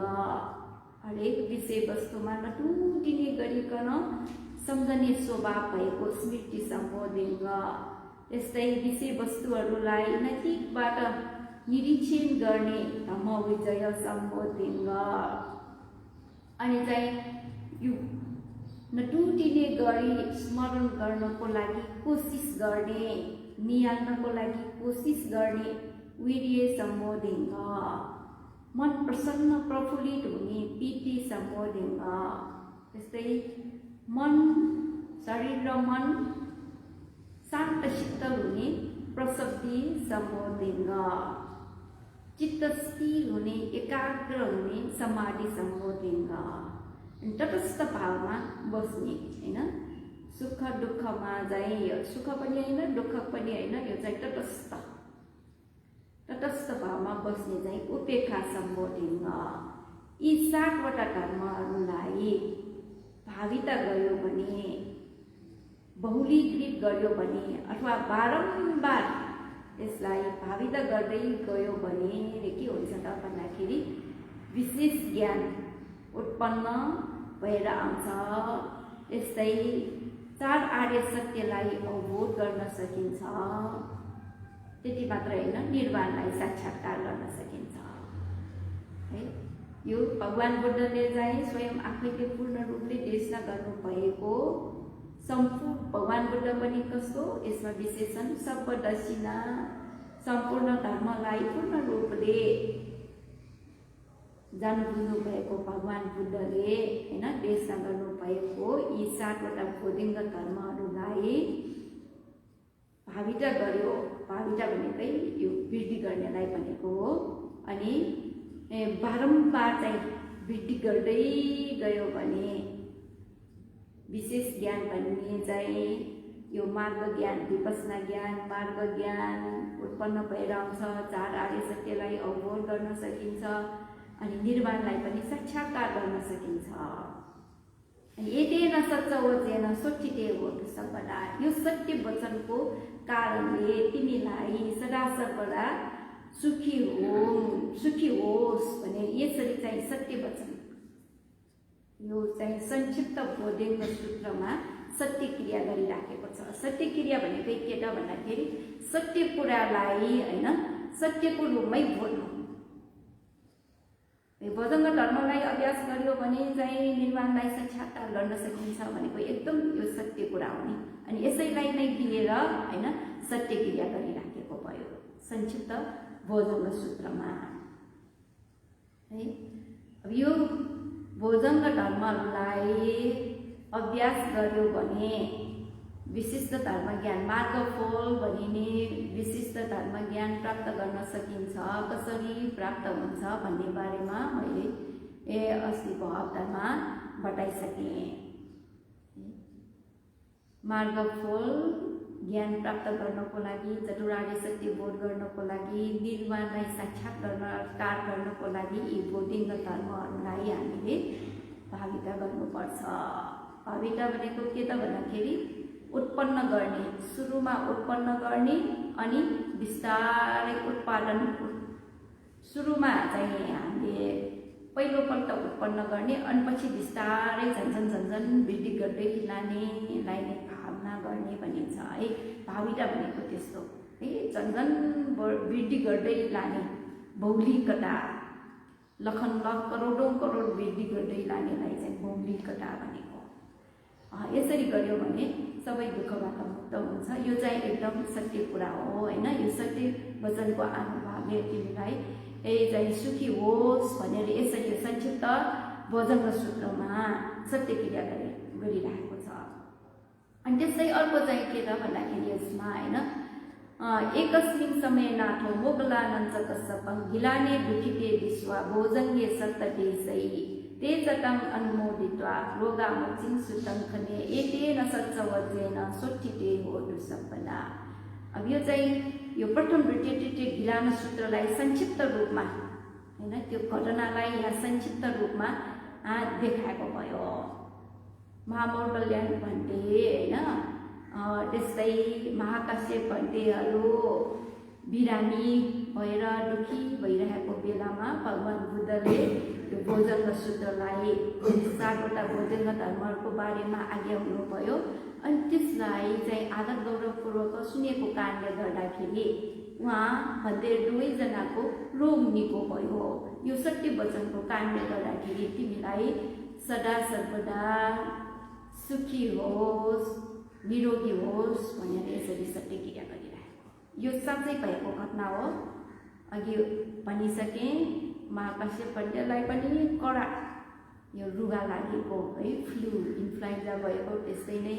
हरेक विषयवस्तुमा नटुटिने गरिकन सम्झने स्वभाव भएको स्मृति सम्बोधिङ्ग, त्यस्तै विषयवस्तुहरूलाई नजिकबाट निरीक्षण गर्ने धम्मविजय सम्बोधिङ्ग, अनि चाहिँ यो नटुटिने लुटिने गरी स्मरण गर्नको लागि कोसिस गर्ने, निहाल्नको लागि कोसिस गर्ने वीर्य सम्बोधिङ्ग। मन प्रसन्न प्रफुल्लित हुने पीति सम्बोधिङ्ग। त्यस्तै मन, शरीर र मन शान्त शीतल हुने प्रसब्धि सम्बोधिङ्ग। चित्त स्थिर हुने, एकाग्र हुने समाधि सम्बोधिङ्ग। तटस्थ भावमा बस्ने होइन, सुख दुःखमा चाहिँ सुख पनि होइन दुःख पनि होइन, यो चाहिँ तटस्थ भावमा बस्ने चाहिँ उपेक्षा सम्बोधिङ्ग। यी 7वटा धर्महरूलाई भाविता गयो भने, बहुलीकृत गर्यो भने अथवा बारम्बार यसलाई भाविता गर्दै गयो भने के हुन्छ त भन्दाखेरि विशेष ज्ञान उत्पन्न भएर आउँछ। यस्तै 4 आर्य सत्यलाई अवबोध गर्न सकिन्छ। त्यति मात्र होइन, निर्वाणलाई साक्षात्कार गर्न सकिन्छ है। यो भगवान बुद्धले चाहिँ स्वयं आफैले पूर्ण रूपले देशना गर्नुभएको सम्पूर्ण भगवान बुद्ध पनि कस्तो, यसमा विशेषण सर्वदर्शिना, सम्पूर्ण धर्मलाई पूर्ण रूपले जान्नु भएको भगवान बुद्धले होइन देशना गर्नुभएको यी 7वटा बोधिङ्ग धर्महरूलाई भाविता गर्यो। भाविता भनेकै यो वृद्धि गर्नेलाई भनेको हो। अनि बारम्बार चाहिँ वृद्धि गर्दै गयो भने विशेष ज्ञान भन्ने चाहिँ यो मार्ग ज्ञान, विपसना ज्ञान, मार्ग ज्ञान उत्पन्न भएर आउँछ। 4 आर्य सत्यलाई अवबोध गर्न सकिन्छ अनि निर्वाणलाई पनि साक्षात्कार गर्न सकिन्छ। एतेन सच्चवचेन सोचिते होतु सर्वदा। यो सत्य वचनको कारणले तिमीलाई सदा सर्वदा सुखी होस् भने यसरी चाहिँ सत्य वचन, यो चाहिँ संक्षिप्त बोधिङ्ग सूत्रमा सत्य क्रिया गरिराखेको छ। सत्य क्रिया भनेकै के त भन्दाखेरि सत्य कुरालाई होइन सत्यको रूपमै बोल्नु। बोधङ्ग धर्मलाई अभ्यास गर्यो भने चाहिँ निर्वाणलाई साक्षात्कार गर्न सकिन्छ भनेको एकदम यो सत्य कुरा हो नि। अनि यसैलाई नै लिएर होइन सत्य क्रिया गरिराखेको भयो संक्षिप्त बोधङ्ग सूत्रमा है। अब यो बोधङ्ग धर्मलाई अभ्यास गर्यो भने विशिष्ट धर्म ज्ञान, मार्गफल भनिने विशिष्ट धर्म ज्ञान प्राप्त गर्न सकिन्छ। कसरी प्राप्त हुन्छ भन्ने बारेमा मैले अस्तिको हप्तामा बताइसकेँ। मार्गफल ज्ञान प्राप्त गर्नको लागि, चतुरार्य सत्य बोध गर्नको लागि, निर्वाणलाई साक्षात्कार गर्नको लागि यी बोधिङ्ग धर्महरूलाई हामीले भाविता गर्नुपर्छ। भाविता भनेको के त भन्दाखेरि उत्पन्न गर्ने, सुरुमा उत्पन्न गर्ने अनि बिस्तारै उत्पादन, सुरुमा चाहिँ हामीले पहिलोपल्ट उत्पन्न गर्ने अनि पछि बिस्तारै झन्झन वृद्धि गर्दै लानेलाई नै भावना गर्ने भनिन्छ है। भाविता भनेको त्यस्तो है, झन्झन वृद्धि गर्दै लाने बहुलीकता, लखनलख करोडौं करोड वृद्धि गर्दै लानेलाई चाहिँ बहुलीकता भनेको। यसरी गर्यो भने सबै दुःखबाट मुक्त हुन्छ। यो चाहिँ एकदम सत्य कुरा हो होइन। यो सत्य वचनको अनुभवले तिमीलाई चाहिँ सुखी होस् भनेर यसरी संक्षिप्त बोधङ्ग सूत्रमा सत्य क्रिया गरिरहेको छ। अनि त्यसै अर्को चाहिँ के त भन्दाखेरि यसमा होइन एकस्मिन् समय नाथो मोगलानञ्च कश्यपं गिलाने दुखिते विश्वा भोजङ्गे सत्तदेशै ते चटं अनुमोदित्वा रोगामुचिं सुतं खने एतेन सच्चवचेन सोठिते होतु सर्वदा। अब यो चाहिँ यो प्रथम द्वितीय गिलान सूत्रलाई संक्षिप्त रूपमा होइन त्यो घटनालाई यहाँ संक्षिप्त रूपमा देखाएको भयो। महामौढल्यन भन्टे होइन त्यस्तै महाकाश्यप भन्टेहरू बिरामी भएर दुखी भइरहेको बेलामा भगवान बुद्धले यो बोधङ्ग सूत्रलाई 7वटा बोधिङ्ग धर्महरूको बारेमा आज्ञा हुनुभयो। अनि त्यसलाई चाहिँ आदर गौरवपूर्वक सुनेको कारणले गर्दाखेरि उहाँ भन्दै दुवैजनाको रोग निको भयो। यो सत्य वचनको कारणले गर्दाखेरि तिमीलाई सदा सर्वदा सुखी होस्, निरोगी होस् भनेर यसरी सत्य क्रिया गरिरहेको। यो साँच्चै भएको घटना हो। अघि भनिसकेँ, महाकाश्यप पण्डितलाई पनि कडा यो रुगा लागेको है, फ्लू इन्फ्लुएन्जा भएको, त्यस्तै नै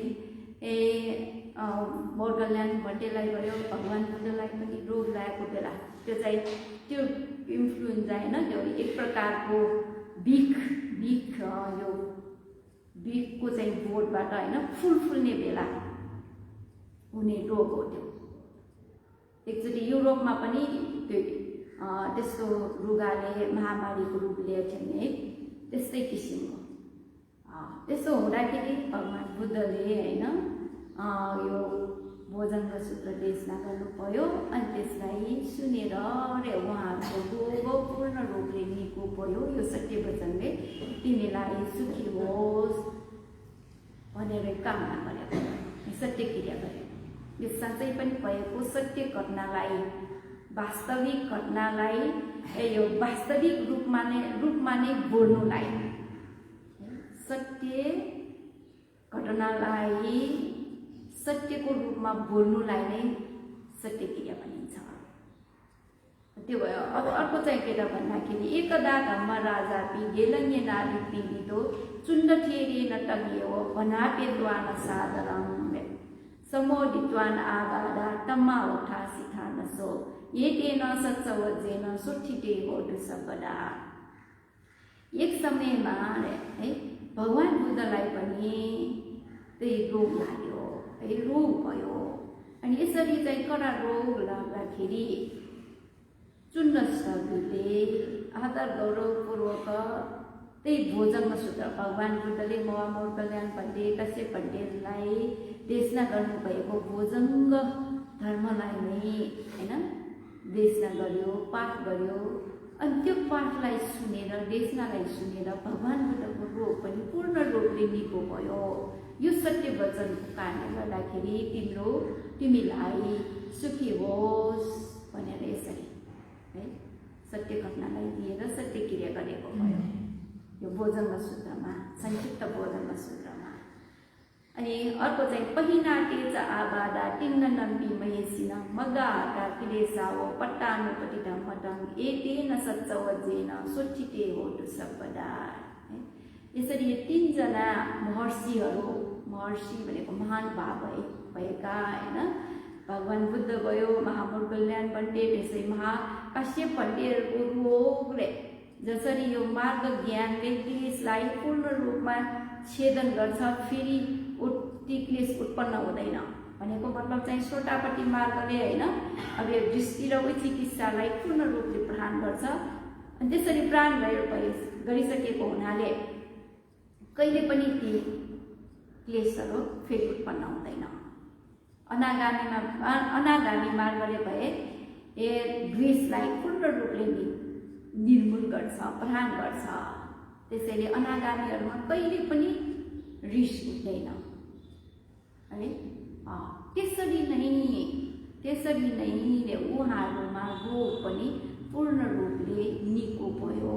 मोरकल्याण भट्टेलाई भयो, भगवान बुद्धलाई पनि रोग लागेको बेला त्यो चाहिँ त्यो इन्फ्लुएन्जा होइन, त्यो एक प्रकारको बिख यो बिखको चाहिँ बोटबाट होइन फुल्ने बेला हुने रोग हो त्यो। एकचोटि युरोपमा पनि त्यो त्यस्तो रुगाले महामारीको रूप लिएको थियो नि है, त्यस्तै किसिमको। त्यसो हुँदाखेरि भगवान बुद्धले होइन यो भोजङ्ग सूत्र देशना गर्नुभयो अनि त्यसलाई सुनेर उहाँहरूको पूर्ण रूपले निको भयो। यो सत्य वचनले तिमीलाई सुखी होस् भनेर कामना गरेको, सत्य क्रिया गरेको। यो साँच्चै पनि भएको सत्य घटनालाई, वास्तविक घटनालाई यो वास्तविक रूपमा नै बोल्नुलाई, सत्य घटनालाई सत्यको रूपमा बोल्नुलाई नै सत्य क्रिया भनिन्छ। त्यो भयो। अब अर्को चाहिँ के त भन्दाखेरि एकदा धम्म राजा गेलन्य नारी पीडितो चुण्ड ठेरेन टगियो भनापेद्वान सादरं समोदित्वान आगादा तम्मा उठा सिथानसो येतेन सत्सवजेन सुठिते होटु सबदा। एक समयमा है भगवान बुद्धलाई पनि त्यही रोग लाग्यो है, रोग भयो। अनि यसरी चाहिँ कडा रोग लाग्दाखेरि चुण्डस्थले आदर गौरवपूर्वक त्यही भोजङ्ग सूत्र भगवान बुद्धले मोरकल्याण पण्डित काश्यप पण्डितलाई देशना गर्नुभएको भोजङ्ग धर्मलाई नै होइन देशना गर्यो, पाठ गर्यो। अनि त्यो पाठलाई सुनेर, देशनालाई सुनेर भगवान बुद्धको रोग पनि पूर्ण रूपले निको भयो। यो सत्य वचनको कारणले गर्दाखेरि तिमीलाई सुखी होस् भनेर यसरी है सत्य घटनालाई लिएर सत्य क्रिया गरेको भयो यो भोजङ्ग सूत्रमा, संक्षिप्त भोजङ्ग सूत्रमा। अनि अर्को चाहिँ पहिनाटे च आबादा तिन्न नम्बी महेसिन मगाका क्लेशाओ पट्टानुपट्टि धम्मटङ एतेन सच्चवजेन सोठिते होटु सबदा। यसरी यो तीनजना महर्षि भनेको महान भाव भएका होइन, भगवान बुद्ध भयो, महामोरकल्याण पण्डित, यसै महाकाश्यप पण्डितहरूको रोगले जसरी यो मार्ग ज्ञानले क्लेशलाई पूर्ण रूपमा छेदन गर्छ, फेरि ती क्लेश उत्पन्न हुँदैन भनेको मतलब चाहिँ सोटापट्टि मार्गले होइन अब यो दृष्टि र चिकित्सालाई पूर्ण रूपले प्रहार गर्छ। अनि त्यसरी प्राण गरिसकेको हुनाले कहिले पनि ती क्लेशहरू फेरि उत्पन्न हुँदैन। अनागामी मार्गले भए द्वेषलाई पूर्ण रूपले निर्मूल गर्छ, प्रहार गर्छ। त्यसैले अनागामीहरूमा कहिले पनि रिस उठ्दैन है। त्यसरी नै उहाँहरूमा रोग पनि पूर्ण रूपले निको भयो,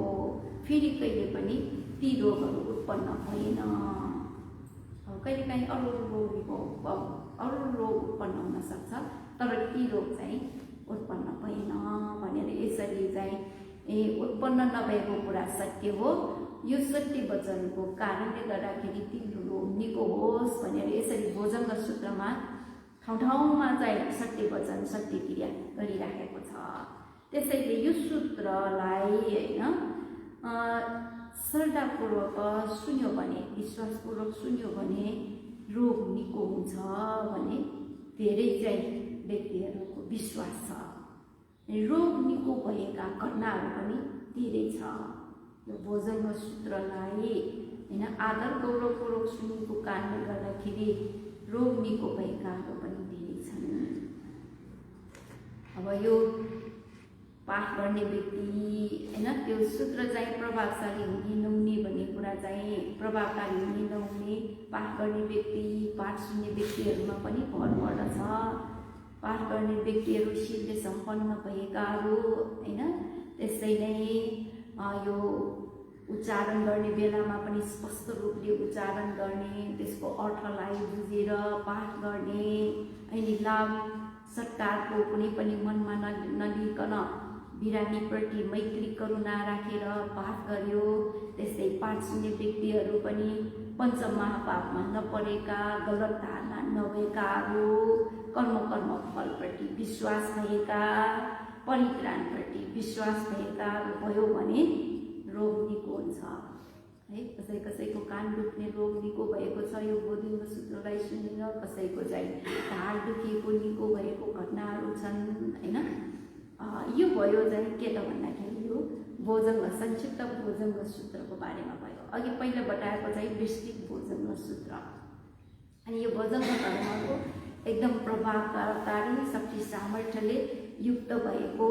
फेरि कहिले पनि ती रोगहरू उत्पन्न भएन। कहिलेकाहीँ अरू रोग उत्पन्न हुन सक्छ, तर ती रोग चाहिँ उत्पन्न भएन भनेर यसरी चाहिँ उत्पन्न नभएको कुरा सत्य हो। यो सत्य वचनको कारणले गर्दाखेरि तिम्रो रोग निको होस् भनेर यसरी भोजङ्ग सूत्रमा ठाउँमा चाहिँ सत्य वचन सत्य क्रिया गरिराखेको छ। त्यसैले यो सूत्रलाई होइन श्रद्धापूर्वक सुन्यो भने, विश्वासपूर्वक सुन्यो भने रोग निको हुन्छ भन्ने धेरै चाहिँ व्यक्तिहरूको विश्वास छ। रोग निको भएका घटनाहरू पनि धेरै छ। यो भोजङ्ग सूत्रलाई होइन आदर गौरवपूर्वक सुनेको कारणले गर्दाखेरि रोग निको भएकाहरू पनि धेरै छन्। अब यो पाठ गर्ने व्यक्ति होइन त्यो सूत्र चाहिँ प्रभावशाली हुने नहुने भन्ने कुरा चाहिँ प्रभावकारी हुने नहुने पाठ गर्ने व्यक्ति, पाठ सुन्ने व्यक्तिहरूमा पनि भर पर्दछ। पाठ गर्ने व्यक्तिहरू सिद्धि सम्पन्न भएकाहरू होइन, त्यसै नै यो उच्चारण गर्ने बेलामा पनि स्पष्ट रूपले उच्चारण गर्ने, त्यसको अर्थलाई बुझेर पाठ गर्ने, अनि लाभ सत्कारको कुनै पनि मनमा नलिकन बिरामीप्रति मैत्री करुणा राखेर पाठ गर्यो। त्यस्तै पाठ सुन्ने व्यक्तिहरू पनि पञ्चमहापापमा नपरेका, गलत धारणा नभएकाहरू, कर्म फलप्रति विश्वास भएका, परित्राणप्रति विश्वास भएका भयो भने रोग निको हुन्छ है। कसैको कान दुख्ने रोग निको भएको छ यो बोधिङ्ग सूत्रलाई सुनेर, कसैको चाहिँ ढाड दुखेको निको भएको घटनाहरू छन् हैन। यो भयो चाहिँ के त भन्दाखेरि यो भोजङ्ग संक्षिप्त भोजङ्ग सूत्रको बारेमा भयो। अघि पहिला बताएको चाहिँ विस्तृत भोजङ्ग सूत्र। अनि यो भोजङ्ग धर्मको एकदम प्रभावकारी शक्ति सामर्थ्यले युक्त भएको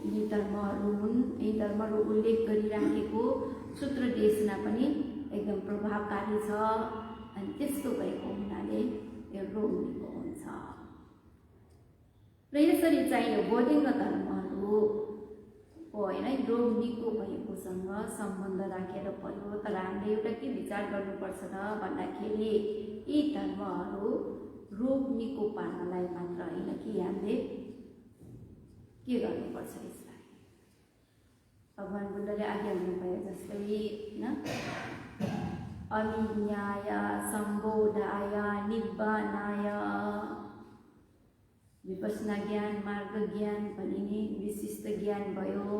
यी धर्महरू हुन्। यी धर्महरू उल्लेख गरिराखेको सूत्र देशना पनि एकदम प्रभावकारी छ। अनि त्यस्तो भएको हुनाले यो रोग निको हुन्छ। र यसरी चाहिँ यो बोधिङ्ग धर्महरू होइन रोग निको भएकोसँग सम्बन्ध राखेर पर्यो। तर हामीले एउटा के विचार गर्नुपर्छ त भन्दाखेरि यी धर्महरू रोग निको पार्नलाई मात्र होइन कि हामीले के गर्नुपर्छ यसलाई। भगवान् बुद्धले आज्ञा हुनुभयो जस्तै होइन अभिज्ञाय सम्बोधाय निब्बानाय, विपश्यना ज्ञान मार्ग ज्ञान भनिने विशिष्ट ज्ञान भयो।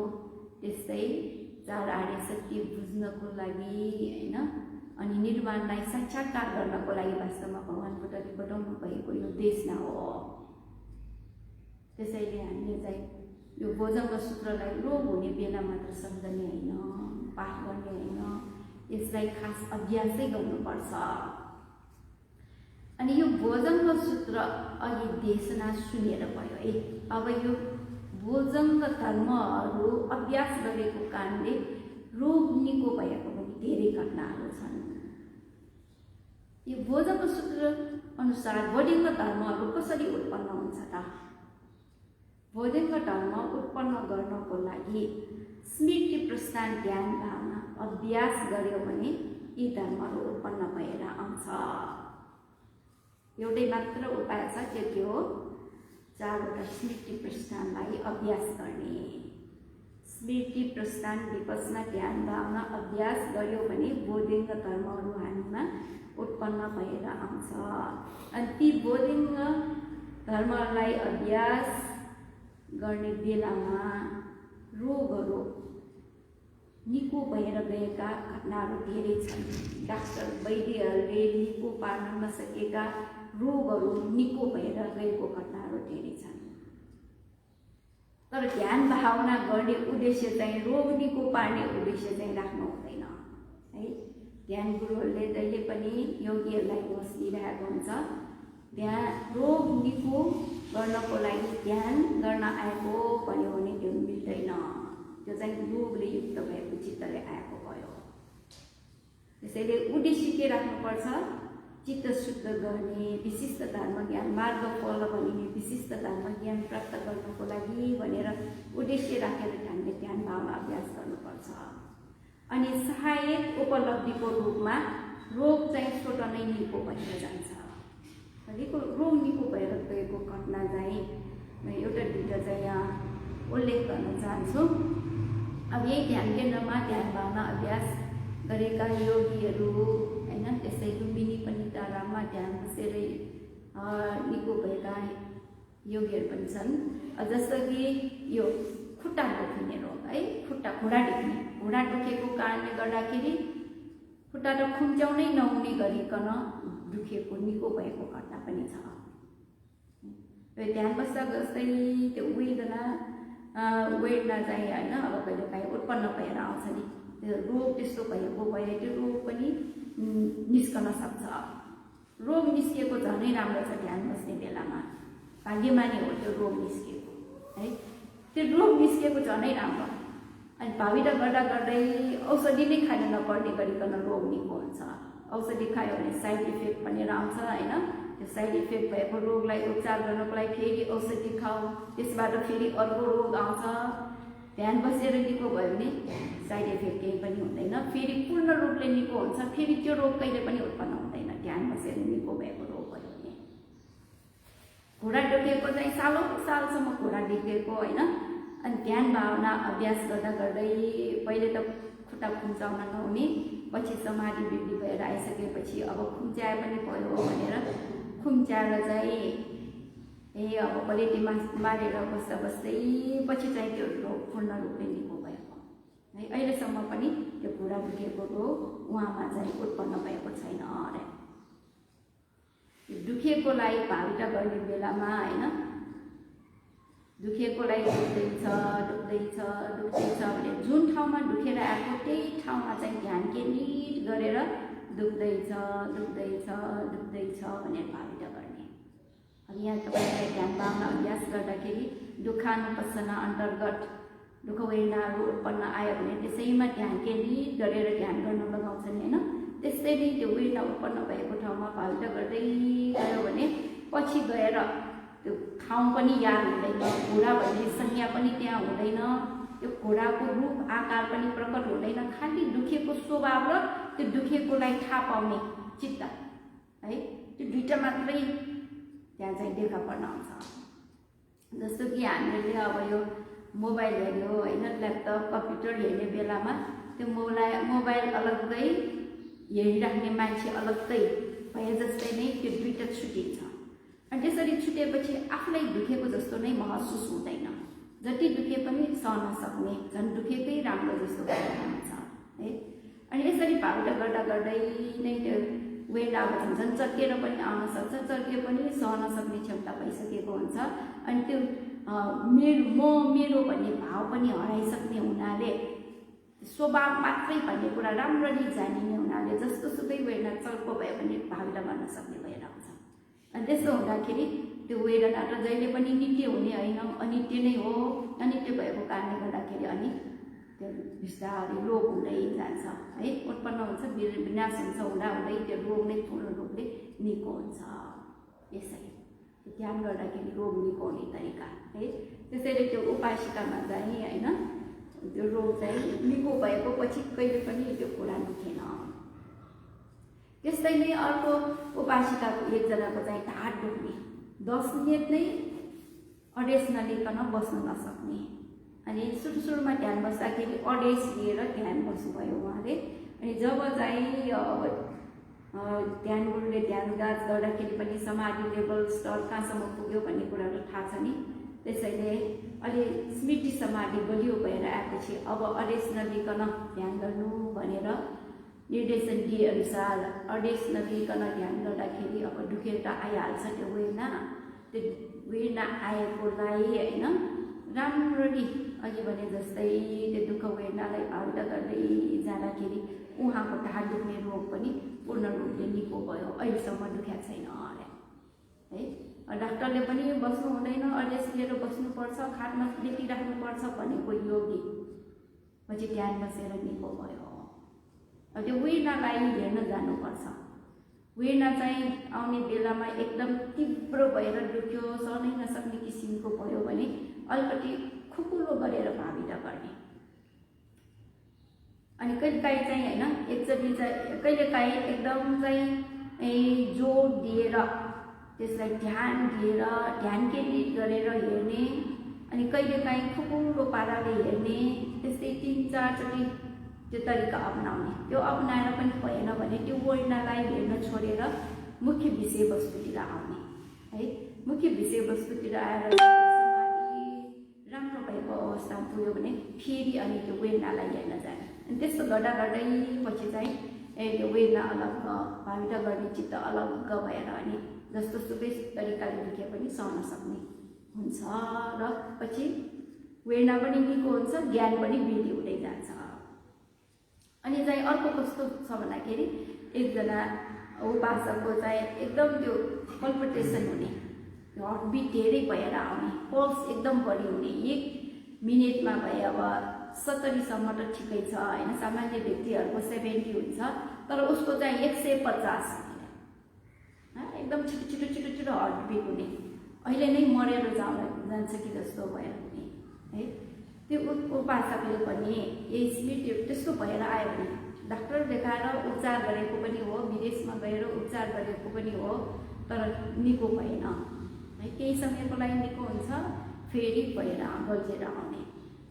त्यस्तै चार आर्य सत्य बुझ्नको लागि होइन, अनि निर्वाणलाई साक्षात्कार गर्नको लागि वास्तवमा भगवान् बुद्धले बताउनु भएको यो देशना हो। त्यसैले हामीले चाहिँ यो भोजङ्ग सूत्रलाई रोग हुने बेला मात्र सम्झने होइन, पाठ गर्ने होइन, यसलाई खास अभ्यासै गर्नुपर्छ। अनि यो भोजङ्ग सूत्र अघि देशना सुनेर भयो। अब यो भोजङ्ग धर्महरू अभ्यास गरेको कारणले रोग निको भएको पनि धेरै घटनाहरू छन्। यो भोजङ्ग सूत्र अनुसार बोधिङ्ग धर्महरू कसरी उत्पन्न हुन्छ त? बोधिङ्ग धर्म उत्पन्न गर्नको लागि स्मृति प्रस्थान ध्यान भावना अभ्यास गर्यो भने यी धर्महरू उत्पन्न भएर आउँछ। एउटै मात्र उपाय छ, त्यो के हो? चारवटा स्मृति प्रस्थानलाई अभ्यास गर्ने। स्मृति प्रस्थान विपश्यना ध्यान भावना अभ्यास गर्यो भने बोधिङ्ग धर्महरू हामीमा उत्पन्न भएर आउँछ। अनि ती बोधिङ्ग धर्मलाई अभ्यास गर्ने बेलामा रोगहरू निको भएर गएका घटनाहरू धेरै छन्। डाक्टर वैद्यहरूले निको पार्न नसकेका रोगहरू निको भएर गएको घटनाहरू धेरै छन्। तर ध्यान भावना गर्ने उद्देश्य चाहिँ रोग निको पार्ने उद्देश्य चाहिँ राख्नु हुँदैन है। ध्यान गुरुहरूले जहिले पनि योगीहरूलाई होस दिइरहेको हुन्छ, ध्यान रोग निको गर्नको लागि ध्यान गर्न आएको भन्यो भने त्यो मिल्दैन। त्यो चाहिँ रोगले युक्त भएको चित्तले आएको भयो। त्यसैले उद्देश्य के राख्नुपर्छ? चित्त शुद्ध गर्ने, विशिष्ट धर्म ज्ञान मार्ग फल भनिने विशिष्ट धर्म ज्ञान प्राप्त गर्नको लागि भनेर उद्देश्य राखेर हामीले ध्यान भावना अभ्यास गर्नुपर्छ। अनि सहायक उपलब्धिको रूपमा रोग चाहिँ छोटो नै निको भएर जान्छ। रोग निको भएर गएको घटना चाहिँ एउटा दुईवटा चाहिँ यहाँ उल्लेख गर्न चाहन्छु। अब यही ध्यान केन्द्रमा ध्यान भावना अभ्यास गरेका योगीहरू होइन, त्यसै लुम्बिनी पनि तारामा ध्यान बसेर निको भएका योगीहरू पनि छन्। जस्तो कि यो खुट्टा दुख्ने रोग है, घुँडा दुखेको कारणले गर्दाखेरि खुट्टा त खुम्च्याउनै नहुने गरिकन दुखेको निको भएको घटना पनि छ। ध्यान बस्दा जस्तै त्यो वेदना चाहिँ होइन अब कहिलेकाहीँ उत्पन्न भएर आउँछ नि, त्यो रोग त्यस्तो भएको भए त्यो रोग पनि निस्कन सक्छ। रोग निस्किएको झनै राम्रो छ ध्यान बस्ने बेलामा, भाग्यमानी हो त्यो रोग निस्किएको है। त्यो रोग निस्किएको झनै राम्रो। अनि भाविता गर्दा गर्दै औषधि नै खान नपर्ने गरिकन रोग निको हुन्छ। औषधि खायो भने साइड इफेक्ट भनेर आउँछ होइन, त्यो साइड इफेक्ट भएको रोगलाई उपचार गर्नको लागि फेरि औषधि खाऊ, त्यसबाट फेरि अर्को रोग आउँछ। ध्यान बसेर निको भयो भने साइड इफेक्ट केही पनि हुँदैन, फेरि पूर्ण रूपले निको हुन्छ, फेरि त्यो रोग कहिले पनि उत्पन्न हुँदैन ध्यान बसेर निको भएको रोग भयो भने। घुँडा दुखेको चाहिँ सालौँ सालसम्म घुँडा दुखेको होइन, अनि ध्यान भावना अभ्यास गर्दा गर्दै पहिले त खुट्टा खुम्चाउन नहुने, पछि समाधि वृद्धि भएर आइसकेपछि अब खुम्च्याए पनि भयो भनेर खुम्च्याएर चाहिँ अब पलेटीमा मारेर बस्दा बस्दै पछि चाहिँ त्यो रोग पूर्ण रूपले निको भएको है। अहिलेसम्म पनि त्यो घुँडा दुखेको रोग उहाँमा चाहिँ उत्पन्न भएको छैन अरे। दुखेकोलाई भाविता गर्ने बेलामा होइन, दुखेकोलाई दुख्दैछ भने जुन ठाउँमा दुखेर आएको त्यही ठाउँमा चाहिँ ध्यान केन्द्रित गरेर दुख्दैछ भनेर भाविता गर्ने। अब यहाँ तपाईँलाई ध्यान भावना अभ्यास गर्दाखेरि दुःखानुपस्सना अन्तर्गत दुःख वेदनाहरू उत्पन्न आयो भने त्यसैमा ध्यान केन्द्रित गरेर ध्यान गर्न लगाउँछन् होइन। त्यस्तै नै त्यो वेदना उत्पन्न भएको ठाउँमा भाविता गर्दै गयो भने पछि गएर त्यो ठाउँ पनि याद हुँदैन, घुँडा भन्ने संज्ञा पनि त्यहाँ हुँदैन, त्यो घुँडाको रूप आकार पनि प्रकट हुँदैन, खालि दुखेको स्वभाव र त्यो दुखेकोलाई थाहा पाउने चित्त है, त्यो दुईटा मात्रै त्यहाँ चाहिँ देखा पर्न आउँछ। जस्तो कि हामीले अब यो मोबाइल हेर्यो होइन, ल्यापटप कम्प्युटर हेर्ने बेलामा त्यो मोबाइल अलग्गै हेरिराख्ने मान्छे अलग्गै भए जस्तै नै त्यो दुईटा छुटिन्छ। अनि त्यसरी छुटेपछि आफूलाई दुखेको जस्तो नै महसुस हुँदैन, जति दुखे पनि सहन सक्ने, झन् दुखेकै राम्रो जस्तो हुन्छ है। अनि यसरी भावना गर्दा गर्दै नै त्यो वेदना अब झन् चर्केर पनि आउन सक्छ, चर्के पनि सहन सक्ने क्षमता भइसकेको हुन्छ। अनि त्यो मेरो भन्ने भाव पनि हराइसक्ने हुनाले, स्वभाव मात्रै भन्ने कुरा राम्ररी जानिने हुनाले जस्तो सुकै वेदना चर्को भयो भने भावना गर्न सक्ने भएर आउँछ। अनि त्यस्तो हुँदाखेरि त्यो वेदना त जहिले पनि नित्य हुने होइन, अनित्य नै हो। अनित्य भएको कारणले गर्दाखेरि अनि त्यो बिस्तारै रोग हुँदै जान्छ है, उत्पन्न हुन्छ, विनाश हुन्छ, हुँदाहुँदै त्यो रोग नै पूर्ण रूपले निको हुन्छ। यसरी ध्यान गर्दाखेरि रोग निको हुने तरिका है। त्यसैले त्यो उपासिकामा चाहिँ होइन, त्यो रोग चाहिँ निको भएको पछि कहिले पनि त्यो कुरा दुखेन। त्यस्तै नै अर्को उपासिकाको एकजनाको चाहिँ ढाड दुख्ने, 10 मिनट नै अडेस नलिकन बस्न नसक्ने। अनि सुरुमा ध्यान बस्दाखेरि अडेस लिएर ध्यान बस्नुभयो उहाँले। अनि जब चाहिँ ध्यान गुरुले ध्यान गाज गर्दाखेरि पनि समाधि लेभल स्तर कहाँसम्म पुग्यो भन्ने कुराहरू थाहा छ नि। त्यसैले अलि स्मृति समाधि बलियो भएर आएपछि अब अडेस नलिकन ध्यान गर्नु भनेर निर्देशन दिए अनुसार अडेस नलिकन ध्यान गर्दाखेरि अब दुखेर त आइहाल्छ त्यो वेदना। त्यो वेदना आएकोलाई होइन राम्ररी अघि भने जस्तै त्यो दुःख वेदनालाई भावना गर्दै जाँदाखेरि उहाँको ढाड दुख्ने रोग पनि पूर्ण रूपले निको भयो। अहिलेसम्म दुखेको छैन अरे है। डाक्टरले पनि बस्नु हुँदैन, अडेस लिएर बस्नुपर्छ, खाटमा लेटिराख्नुपर्छ भनेको योगी पछि ध्यान बसेर निको भयो। अब त्यो वेदनालाई हेर्न जानुपर्छ। वेदना चाहिँ आउने बेलामा एकदम तीव्र भएर दुख्यो, सहनै नसक्ने किसिमको भयो भने अलिकति खुकुलो गरेर भाविता गर्ने। अनि कहिलेकाहीँ चाहिँ होइन, एकचोटि चाहिँ कहिलेकाहीँ एकदम चाहिँ जोड दिएर त्यसलाई ध्यान दिएर ध्यान केन्द्रित गरेर हेर्ने। अनि कहिलेकाहीँ खुकुलो पाराले हेर्ने। त्यस्तै 3-4 चोटि त्यो तरिका अपनाउने। त्यो अपनाएर पनि भएन भने त्यो वेदनालाई हेर्न छोडेर मुख्य विषयवस्तुतिर आउने है। मुख्य विषयवस्तुतिर आएर राम्रो भएको अवस्थामा पुग्यो भने फेरि अनि त्यो वेदनालाई हेर्न जाने। अनि त्यस्तो गर्दा गर्दै पछि चाहिँ त्यो वेदना अलग्ग, भाविता गर्ने चित्त अलग्ग भएर अनि जस्तो सुकै तरिकाले दुखे पनि सहन सक्ने हुन्छ र पछि वेदना पनि निको हुन्छ, ज्ञान पनि वृद्धि हुँदै जान्छ। अनि चाहिँ अर्को कस्तो छ भन्दाखेरि एकजना उपासकको चाहिँ एकदम त्यो पल्पिटेसन हुने, हार्टबिट धेरै भएर आउने, पल्स एकदम बढी हुने। 1 मिनेटमा भए अब 70सम्म त ठिकै छ होइन, सामान्य व्यक्तिहरूको 70 हुन्छ, तर उसको चाहिँ 150 एकदम छिटो हार्टबिट हुने, अहिले नै मरेर जान्छ कि जस्तो भएर हुने है। त्यो उपासकले पनि यही स्मृति त्यस्तो भएर आयो भने डाक्टर देखाएर उपचार गरेको पनि हो, विदेशमा गएर उपचार गरेको पनि हो, तर निको भएन है। केही समयको लागि निको हुन्छ, फेरि भएर बल्झेर आउने।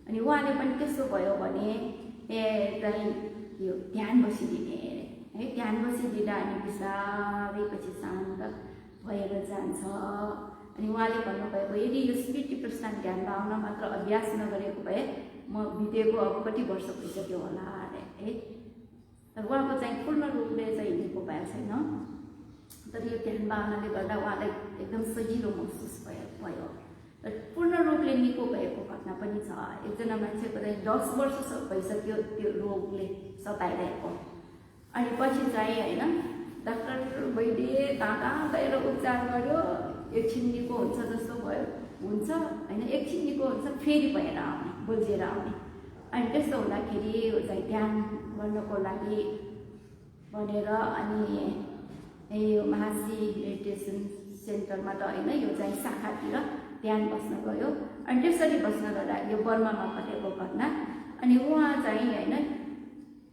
अनि उहाँले पनि त्यस्तो भयो भने चाहिँ यो ध्यान बसिदिने है। ध्यान बसिदिँदा अनि बिस्तारै पछि शान्त भएर जान्छ। अनि उहाँले भन्नुभएको यदि यो स्मृति प्रस्थान ध्यान भावना मात्र अभ्यास नगरेको भए म बितेको अब कति वर्ष भइसक्यो होला अरे है। तर उहाँको चाहिँ पूर्ण रूपले चाहिँ निको भएको छैन। तर यो ध्यान भावनाले गर्दा उहाँलाई एकदम सजिलो महसुस भयो। र पूर्ण रूपले निको भएको घटना पनि छ। एकजना मान्छेको चाहिँ 10 वर्ष भइसक्यो त्यो रोगले सताइरहेको। अनि पछि चाहिँ होइन डाक्टर वैद्य कहाँ गएर उपचार गर्यो, एकछिन निको हुन्छ जस्तो भयो, हुन्छ होइन, एकछिन निको हुन्छ फेरि भएर आउने, बल्झेर आउने। अनि त्यस्तो हुँदाखेरि यो चाहिँ ध्यान गर्नको लागि भनेर अनि यो महासी मेडिटेसन सेन्टरमा त होइन, यो चाहिँ शाखातिर ध्यान बस्न गयो। अनि त्यसरी बस्न गर्दा यो बर्मामा घटेको घटना। अनि उहाँ चाहिँ होइन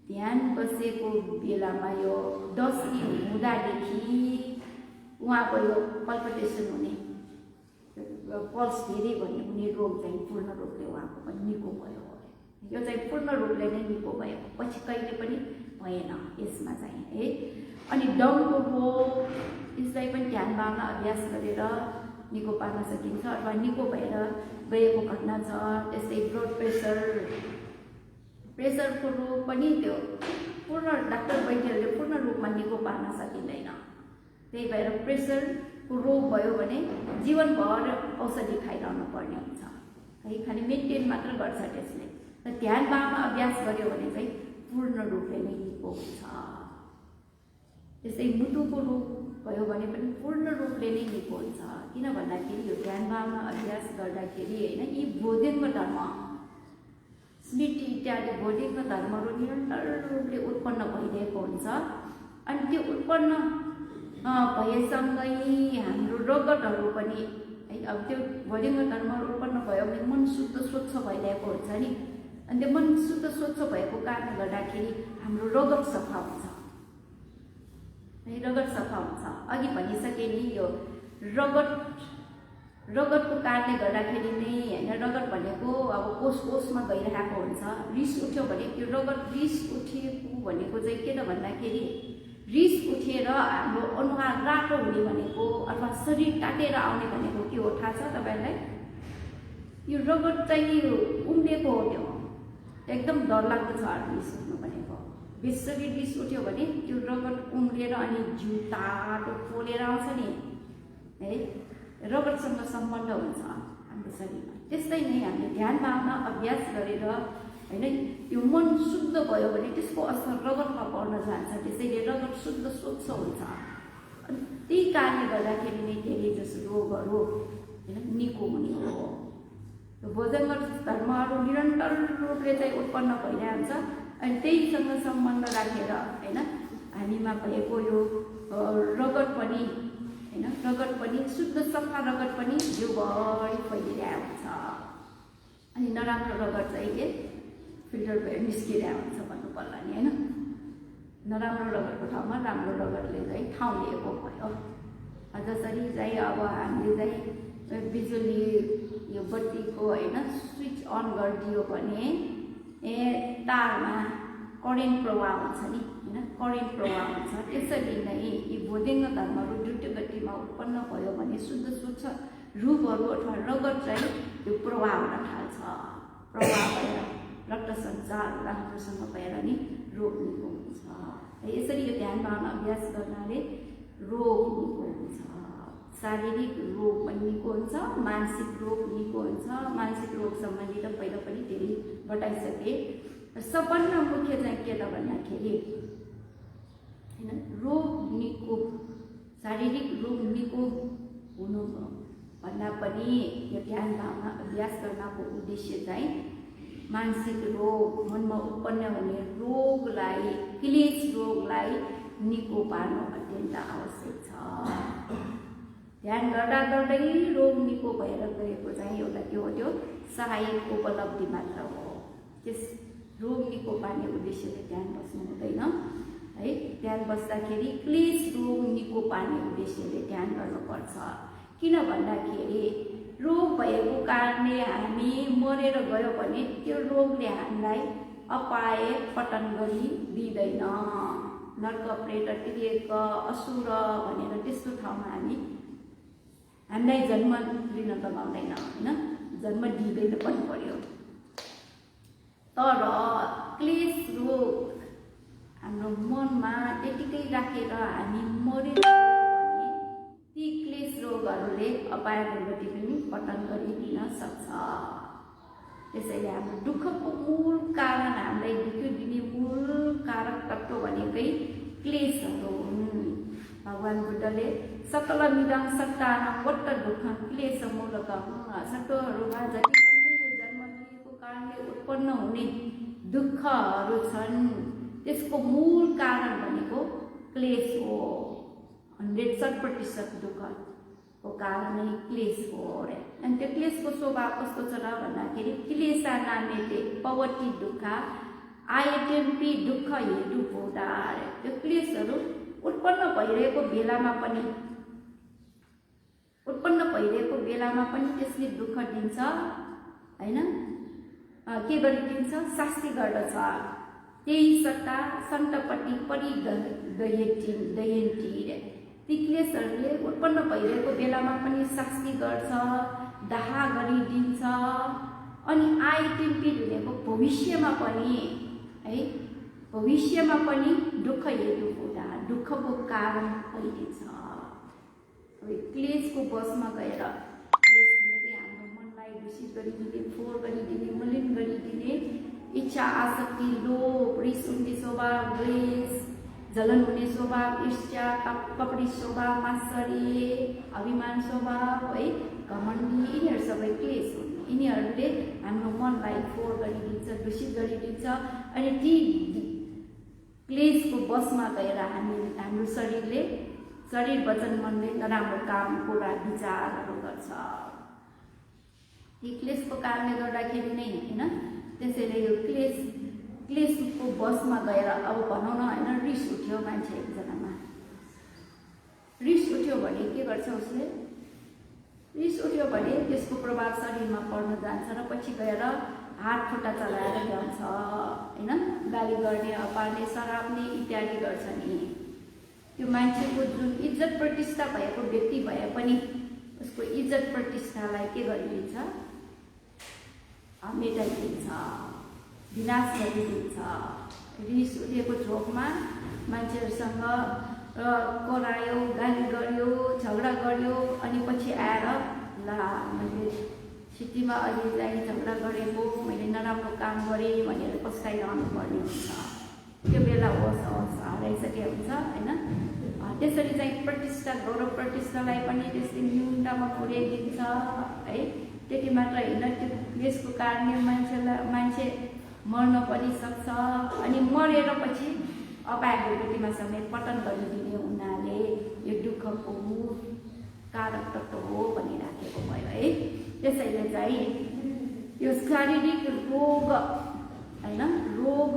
ध्यान बसेको बेलामा यो 10 दिन हुँदादेखि उहाँको यो पल्पिटेसन हुने, पल्स धेरै हुने रोग चाहिँ पूर्ण रूपले उहाँको पनि निको भयो। यो चाहिँ पूर्ण रूपले नै निको भयो, पछि कहिले पनि भएन यसमा चाहिँ है। अनि दमको रोग यसलाई पनि ध्यान भावना अभ्यास गरेर निको पार्न सकिन्छ अथवा निको भएर गएको घटना छ। त्यस्तै ब्लड प्रेसरको रोग पनि त्यो पूर्ण डाक्टर वैद्यहरूले पूर्ण रूपमा निको पार्न सकिँदैन। त्यही भएर प्रेसरको रोग भयो भने जीवनभर औषधि खाइरहनु पर्ने हुन्छ है, खालि मेन्टेन मात्र गर्छ त्यसले। र ध्यान भावना अभ्यास गर्यो भने चाहिँ पूर्ण रूपले नै निको हुन्छ। त्यसै मुटुको रोग भयो भने पनि पूर्ण रूपले नै निको हुन्छ। किन भन्दाखेरि यो ध्यान भावना अभ्यास गर्दाखेरि होइन यी बोधिङ्ग धर्म, स्मृति इत्यादि बोधिङ्ग धर्महरू निरन्तर रूपले उत्पन्न भइरहेको हुन्छ। अनि त्यो उत्पन्न भएसँगै हाम्रो रगतहरू पनि है, अब त्यो बोधिङ्ग धर्महरू उत्पन्न भयो भने मन शुद्ध स्वच्छ भइरहेको हुन्छ नि। अनि त्यो मन शुद्ध स्वच्छ भएको कारणले गर्दाखेरि हाम्रो रगत सफा हुन्छ है, रगत सफा हुन्छ। अघि भनिसके नि यो रगतको कारणले गर्दाखेरि नै होइन, रगत भनेको अब कोषमा गइरहेको हुन्छ। रिस उठ्यो भने त्यो रगत रिस उठेको भनेको चाहिँ के त भन्दाखेरि रिस उठेर हाम्रो अनुहार रातो हुने भनेको अथवा शरीर तातेर आउने भनेको के हो थाहा छ तपाईँलाई? यो रगत चाहिँ उम्लेको हो। त्यो एकदम डरलाग्दो छ रिस उठ्नु भनेको। बेसरी रिस उठ्यो भने त्यो रगत उम्लेर अनि जिउ तातो पोलेर आउँछ नि है, रगतसँग सम्बन्ध हुन्छ हाम्रो शरीरमा। त्यस्तै नै हामीले ध्यान भावना अभ्यास गरेर होइन यो मन शुद्ध भयो भने त्यसको असर रगतमा पर्न जान्छ। त्यसैले रगत शुद्ध स्वच्छ हुन्छ। अनि त्यही कारणले गर्दाखेरि नै धेरै जसो रोगहरू होइन निको हुने हो। यो बोधिङ्ग धर्महरू निरन्तर रूपले चाहिँ उत्पन्न भइरहन्छ। अनि त्यहीसँग सम्बन्ध राखेर होइन हामीमा भएको यो रगत पनि होइन, रगत पनि शुद्ध सफा रगत पनि जिउभरि फैलिरहेको हुन्छ। अनि नराम्रो रगत चाहिँ के फिल्टर भएर निस्किरहेको हुन्छ भन्नु पर्ला नि होइन। नराम्रो रगतको ठाउँमा राम्रो रगतले चाहिँ ठाउँ लिएको भयो। जसरी चाहिँ अब हामीले चाहिँ बिजुली यो बत्तीको होइन स्विच अन गरिदियो भने तारमा करेन्ट प्रवाह हुन्छ नि होइन, करेन्ट प्रवाह हुन्छ। त्यसरी नै यी बोधिङ्ग धर्महरू द्रुत गतिमा उत्पन्न भयो भने शुद्ध स्वच्छ रूपहरू अथवा रगत चाहिँ त्यो प्रवाह हुन थाल्छ। प्रवाह भएर रक्त सञ्चार राम्रोसँग भएर नि रोग निको हुन्छ। यसरी यो ध्यान भावना अभ्यास गर्नाले रोग निको हुन्छ। शारीरिक रोग पनि निको हुन्छ, मानसिक रोग निको हुन्छ। मानसिक रोग सम्बन्धी त पहिला पनि धेरै बताइसके। सबभन्दा मुख्य चाहिँ के त भन्दाखेरि होइन रोग निको, शारीरिक रोग निको हुनु भन्दा पनि यो ध्यान भावना अभ्यास गर्नको उद्देश्य चाहिँ मानसिक रोग, मनमा उत्पन्न हुने रोगलाई, क्लेश रोगलाई निको पार्नु अत्यन्त आवश्यक छ। ध्यान गर्दा गर्दै रोग निको भएर गएको चाहिँ एउटा के हो, त्यो सहायक उपलब्धि मात्र हो। त्यस रोग निको पार्ने उद्देश्यले ध्यान बस्नु हुँदैन है। ध्यान बस्दाखेरि क्लेश रोग निको पार्ने उद्देश्यले ध्यान गर्नुपर्छ। किन भन्दाखेरि रोग भएको कारणले हामी मरेर गयो भने त्यो रोगले हामीलाई अपाय पतन गरी दिँदैन। नर्क प्रेत तिर्यक असुर भनेर त्यस्तो ठाउँमा हामीलाई जन्म लिन त पाउँदैन होइन, जन्म दिँदैन पनि पर्यो। तर क्लेश रोग हाम्रो मनमा त्यतिकै राखेर हामी मरेर गयो भने ती क्लेश रोगहरूले अपाय दुर्गति पनि पतन गरिदिन सक्छ। त्यसैले हाम्रो दुःखको मूल कारण, हामीलाई दुःख दिने मूल कारक तत्त्व भनेकै क्लेशहरू हुन्। भगवान बुद्धले सकलमिदं सत्तानं वट्ट दुःखं क्लेशमूलकं, सत्वहरूमा जति पनि यो जन्म लिएको कारणले उत्पन्न हुने दुःखहरू छन् त्यसको मूल कारण भनेको क्लेश हो। 100% दुःखको कारण नै क्लेश हो रे। अनि त्यो क्लेशको स्वभाव कस्तो छ र भन्दाखेरि क्लेशा नामेते पवती दुःख आयटेम्पी दुःख हेतु होदा रे। त्यो क्लेशहरू उत्पन्न भइरहेको बेलामा पनि त्यसले दुःख दिन्छ हैन। के गरिदिन्छ? शास्ति गर्दछ। त्यही सत्ता सन्तपट्टि परिदयन्ती रे। ती क्लेशहरूले उत्पन्न भइरहेको बेलामा पनि शास्ति गर्छ, दाह गरिदिन्छ। अनि आइटिम्पी भनेको भविष्यमा पनि दुःख हेतु हुँदा दुःखको कारण भइदिन्छ। क्लेशको बसमा गएर, क्लेश भनेकै हाम्रो मनलाई दूषित गरिदिने, फोहोर गरिदिने, मलिन गरिदिने इच्छा, आसक्ति, लोभ, रिस उठ्ने स्वभाव, द्वेष, जलन हुने स्वभाव, ईर्ष्या, कपटी स्वभाव, मात्सर्य, अभिमान स्वभाव है, घमण्डी, यिनीहरू सबै क्लेश हुन्। यिनीहरूले हाम्रो मनलाई फोहोर गरिदिन्छ, दूषित गरिदिन्छ। अनि ती क्लेशको बसमा गएर हाम्रो शरीर वचन मनले नराम्रो काम कुरा विचारहरू गर्छ। यी क्लेशको कारणले गर्दाखेरि नै होइन। त्यसैले यो क्लेशको बसमा गएर अब भनौँ न होइन, रिस उठ्यो मान्छे एकजनामा, रिस उठ्यो भने के गर्छ उसले? रिस उठ्यो भने त्यसको प्रभाव शरीरमा पर्न जान्छ र पछि गएर हात खुट्टा चलाएर जान्छ होइन। गाली गर्ने, अपार्ने, सराप्ने इत्यादि गर्छ नि। त्यो मान्छेको जुन इज्जत प्रतिष्ठा भएको व्यक्ति भए पनि उसको इज्जत प्रतिष्ठालाई के गरिदिन्छ? मेटाइदिन्छ, विनाश गरिदिन्छ। रिस उठेको झोकमा मान्छेहरूसँग करायो, गाली गर्यो, झगडा गर्यो। अनि पछि आएर ल मैले सिटीमा अहिलेलाई झगडा गरेको, मैले नराम्रो काम गरेँ भनेर पस्ताइरहनु पर्ने हुन्छ। त्यो बेला होस् हराइसकेको हुन्छ होइन। त्यसरी चाहिँ प्रतिष्ठा, गौरव प्रतिष्ठालाई पनि त्यसले न्यूनतामा पुर्याइदिन्छ है। त्यति मात्र होइन, त्यो क्लेशको कारणले मान्छे मर्न पनि सक्छ। अनि मरेर पछि अपाय दुर्गतिमा समेत पतन गरिदिने हुनाले यो दुःखको मूल कारक तत्त्व हो भनिराखेको भयो है। त्यसैले चाहिँ यो शारीरिक रोग होइन, रोग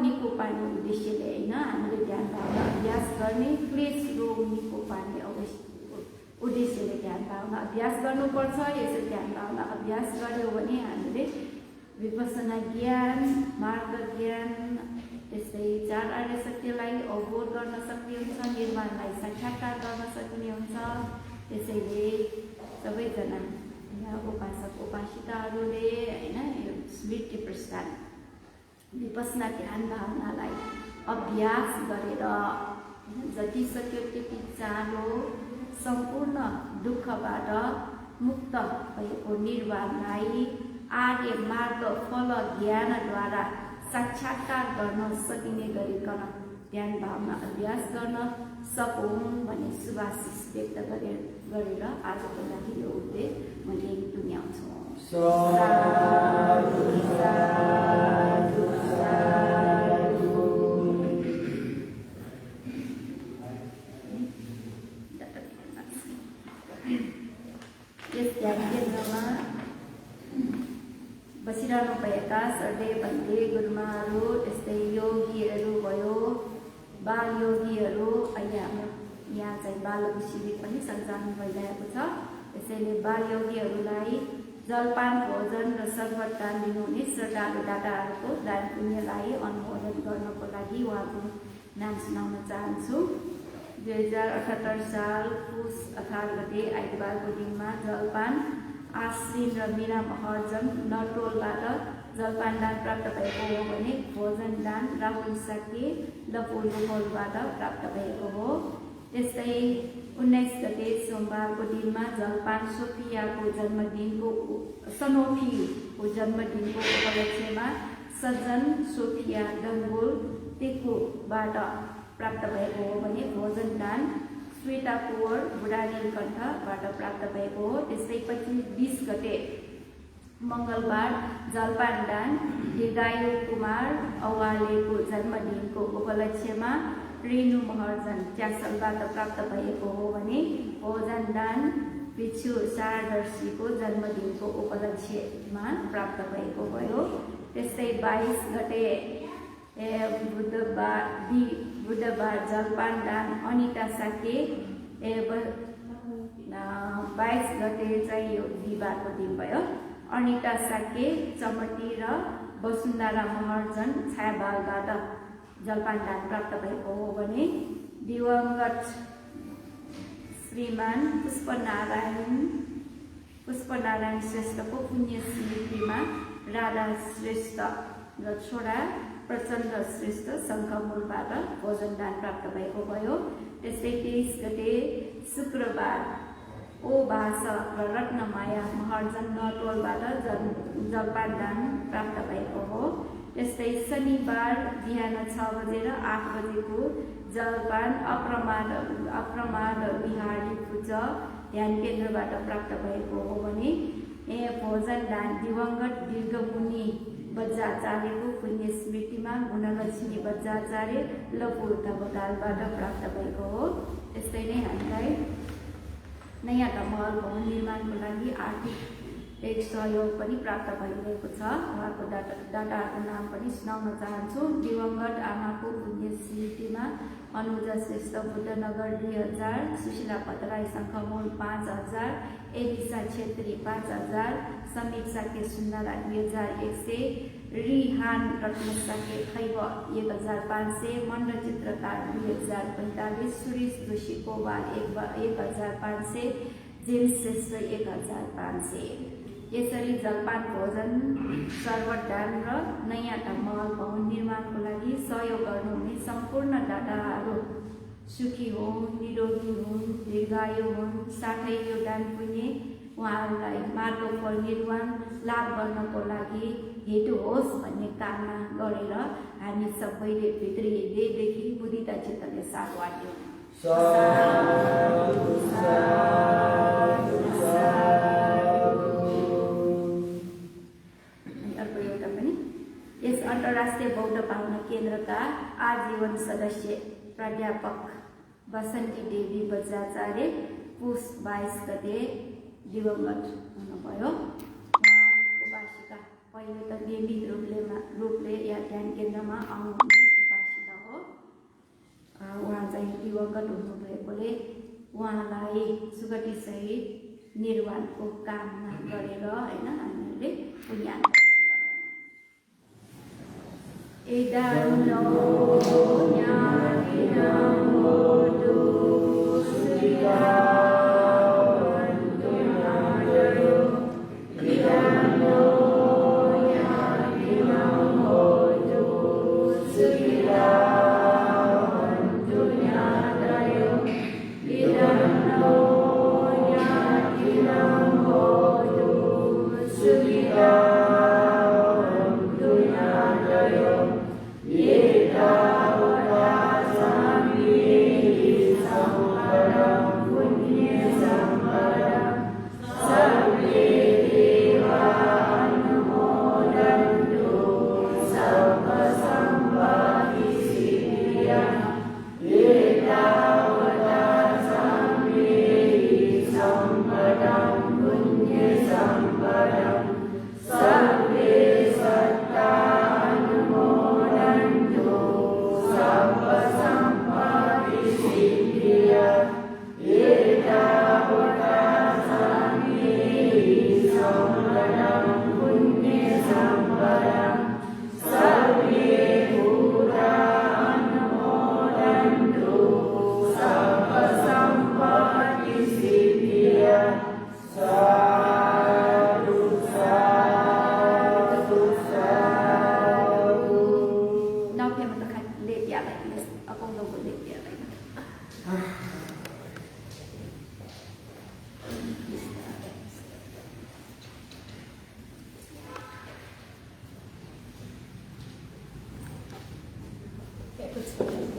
निको पार्ने उद्देश्यले होइन हामीले ध्यान भावना अभ्यास गर्ने। क्लेश रोग निको पार्ने उद्देश्यले ध्यान भावना अभ्यास गर्नुपर्छ। यसरी ध्यान भावना अभ्यास गर्यो भने हामीले विपसना ज्ञान, मार्ग ज्ञान, त्यस्तै 4 आर्य सत्यलाई अवबोध गर्न सक्ने हुन्छ, निर्माणलाई साक्षात्कार गर्न सक्ने हुन्छ। त्यसैले सबैजना यहाँ उपासक उपासिकाहरूले होइन यो स्मृति प्रस्थान विपसना ध्यान भावनालाई अभ्यास गरेर जति सक्यो त्यति चाँडो सम्पूर्ण दुःखबाट मुक्त भएको निर्वाणलाई आर्य मार्ग फल ज्ञानद्वारा साक्षात्कार गर्न सकिने गरिकन ध्यान भावना अभ्यास गर्न सकौँ भन्ने शुभाशिष व्यक्त गरेर आजको लागि यो उपदेश मैले टुङ्ग्याउँछु। यस ध्यान केन्द्रमा बसिरहनुभएका सर्दे भन्ते गुरुमाहरू, त्यस्तै योगीहरू भयो, बाल योगीहरू। अहिले हाम्रो यहाँ चाहिँ बाल शिविर पनि सञ्चालन भइरहेको छ। त्यसैले बाल योगीहरूलाई जलपान, भोजन र शरबत दान दिनुहुने श्रद्धालु दाताहरूको दान पुण्यलाई अनुमोदन गर्नको लागि उहाँको नाम सुनाउन चाहन्छु। 2078 साल पुस 18 गते आइतबारको दिनमा जलपान आश्रिन र मीरा महर्जन नटोलबाट जलपान दान प्राप्त भएको हो भने भोजन दान राहुल साके लपोलबाट प्राप्त भएको हो। त्यस्तै 19 गते सोमबारको दिनमा जलपान सोफियाको जन्मदिनको उपलक्ष्यमा सज्जन सोफिया डङ्गोल टेकोबाट प्राप्त भएको हो भने भोजन दान श्वेता कुवर बुढानीलकण्ठबाट प्राप्त भएको हो। त्यस्तै 20 गते मङ्गलबार जलपान दान दीर्घायु कुमार औवालेको जन्मदिनको उपलक्ष्यमा रेणु महर्जन च्यासलबाट प्राप्त भएको हो भने भोजन दान भिक्षु शारदर्शीको जन्मदिनको उपलक्ष्यमा प्राप्त भएको भयो। त्यस्तै 22 गते बुधबार जलपान दान अनिता साके 22 गते चाहिँ यो बिहिबारको दिन भयो। अनिता साके चमटी र वसुन्धरा महर्जन छायाबालबाट जलपान दान प्राप्त भएको हो भने दिवंगत श्रीमान पुष्पनारायण श्रेष्ठको पुण्य स्मृतिमा राधा श्रेष्ठ र छोरा प्रचण्ड श्रेष्ठ शङ्खमूलबाट भोजन दान प्राप्त भएको भयो। त्यस्तै 23 गते शुक्रबार ओ भाष र रत्नमाया महर्जन नटोलबाट जलपान दान प्राप्त भएको हो। त्यस्तै शनिबार बिहान 6 बजेर 8 बजेको जलपान अप्रमाद बिहारी पूज ध्यान केन्द्रबाट प्राप्त भएको हो भने भोजन दान दिवंगत दीर्घमुनि बज्राचार्यको पुण्य स्मृतिमा गुणलक्ष्मी बज्राचार्य लपुर्ता बगालबाट प्राप्त भएको हो। त्यस्तै नै हामीलाई नयाँ महल भवन निर्माणको लागि आर्थिक एक सहयोग पनि प्राप्त भइरहेको छ। उहाँको दाताहरूको नाम पनि सुनाउन चाहन्छु। दिवंगत आमाको पुण्य स्मृतिमा अनुजा श्रेष्ठ बुद्धनगर 2000, सुशीला भट्टराई शङ्खमूल 5000, एलिसा छेत्री 5000, समीक्षा के सुन्दरा 2100, रिहान रत्न साके खैब 1500, मण्ड चित्रकार 2045, सुरेश जोशी कोबा 1500, जेम्स श्रेष्ठ 1500। यसरी जलपान भोजन शरबत दान र नयाँ महल भवन निर्माणको लागि सहयोग गर्नुहुने सम्पूर्ण दाताहरू सुखी हुन्, निरोगी हुन्, दीर्घायु हुन्, साथै यो दान पुण्य उहाँहरूलाई माटो फल निर्वाण लाभ गर्नको लागि हेतु होस् भन्ने कामना गरेर हामी सबैले भित्री हृदयदेखि बुद्धिता चित्तले साथ वाट्यौँ। यस अन्तर्राष्ट्रिय बौद्ध भावना केन्द्रका आजीवन सदस्य प्राध्यापक बसन्ती देवी बज्राचार्य पुस 22 गते दिवंगत हुनुभयो। उहाँको उपासिका पहिले त नियमित रूपले यहाँ ध्यान केन्द्रमा आउनुहुने उपासिका हो। उहाँ चाहिँ दिवंगत हुनुभएकोले उहाँलाई सुगति सहित निर्वाणको कामना गरेर होइन हामीहरूले पुण्यान गरिरहेको छु।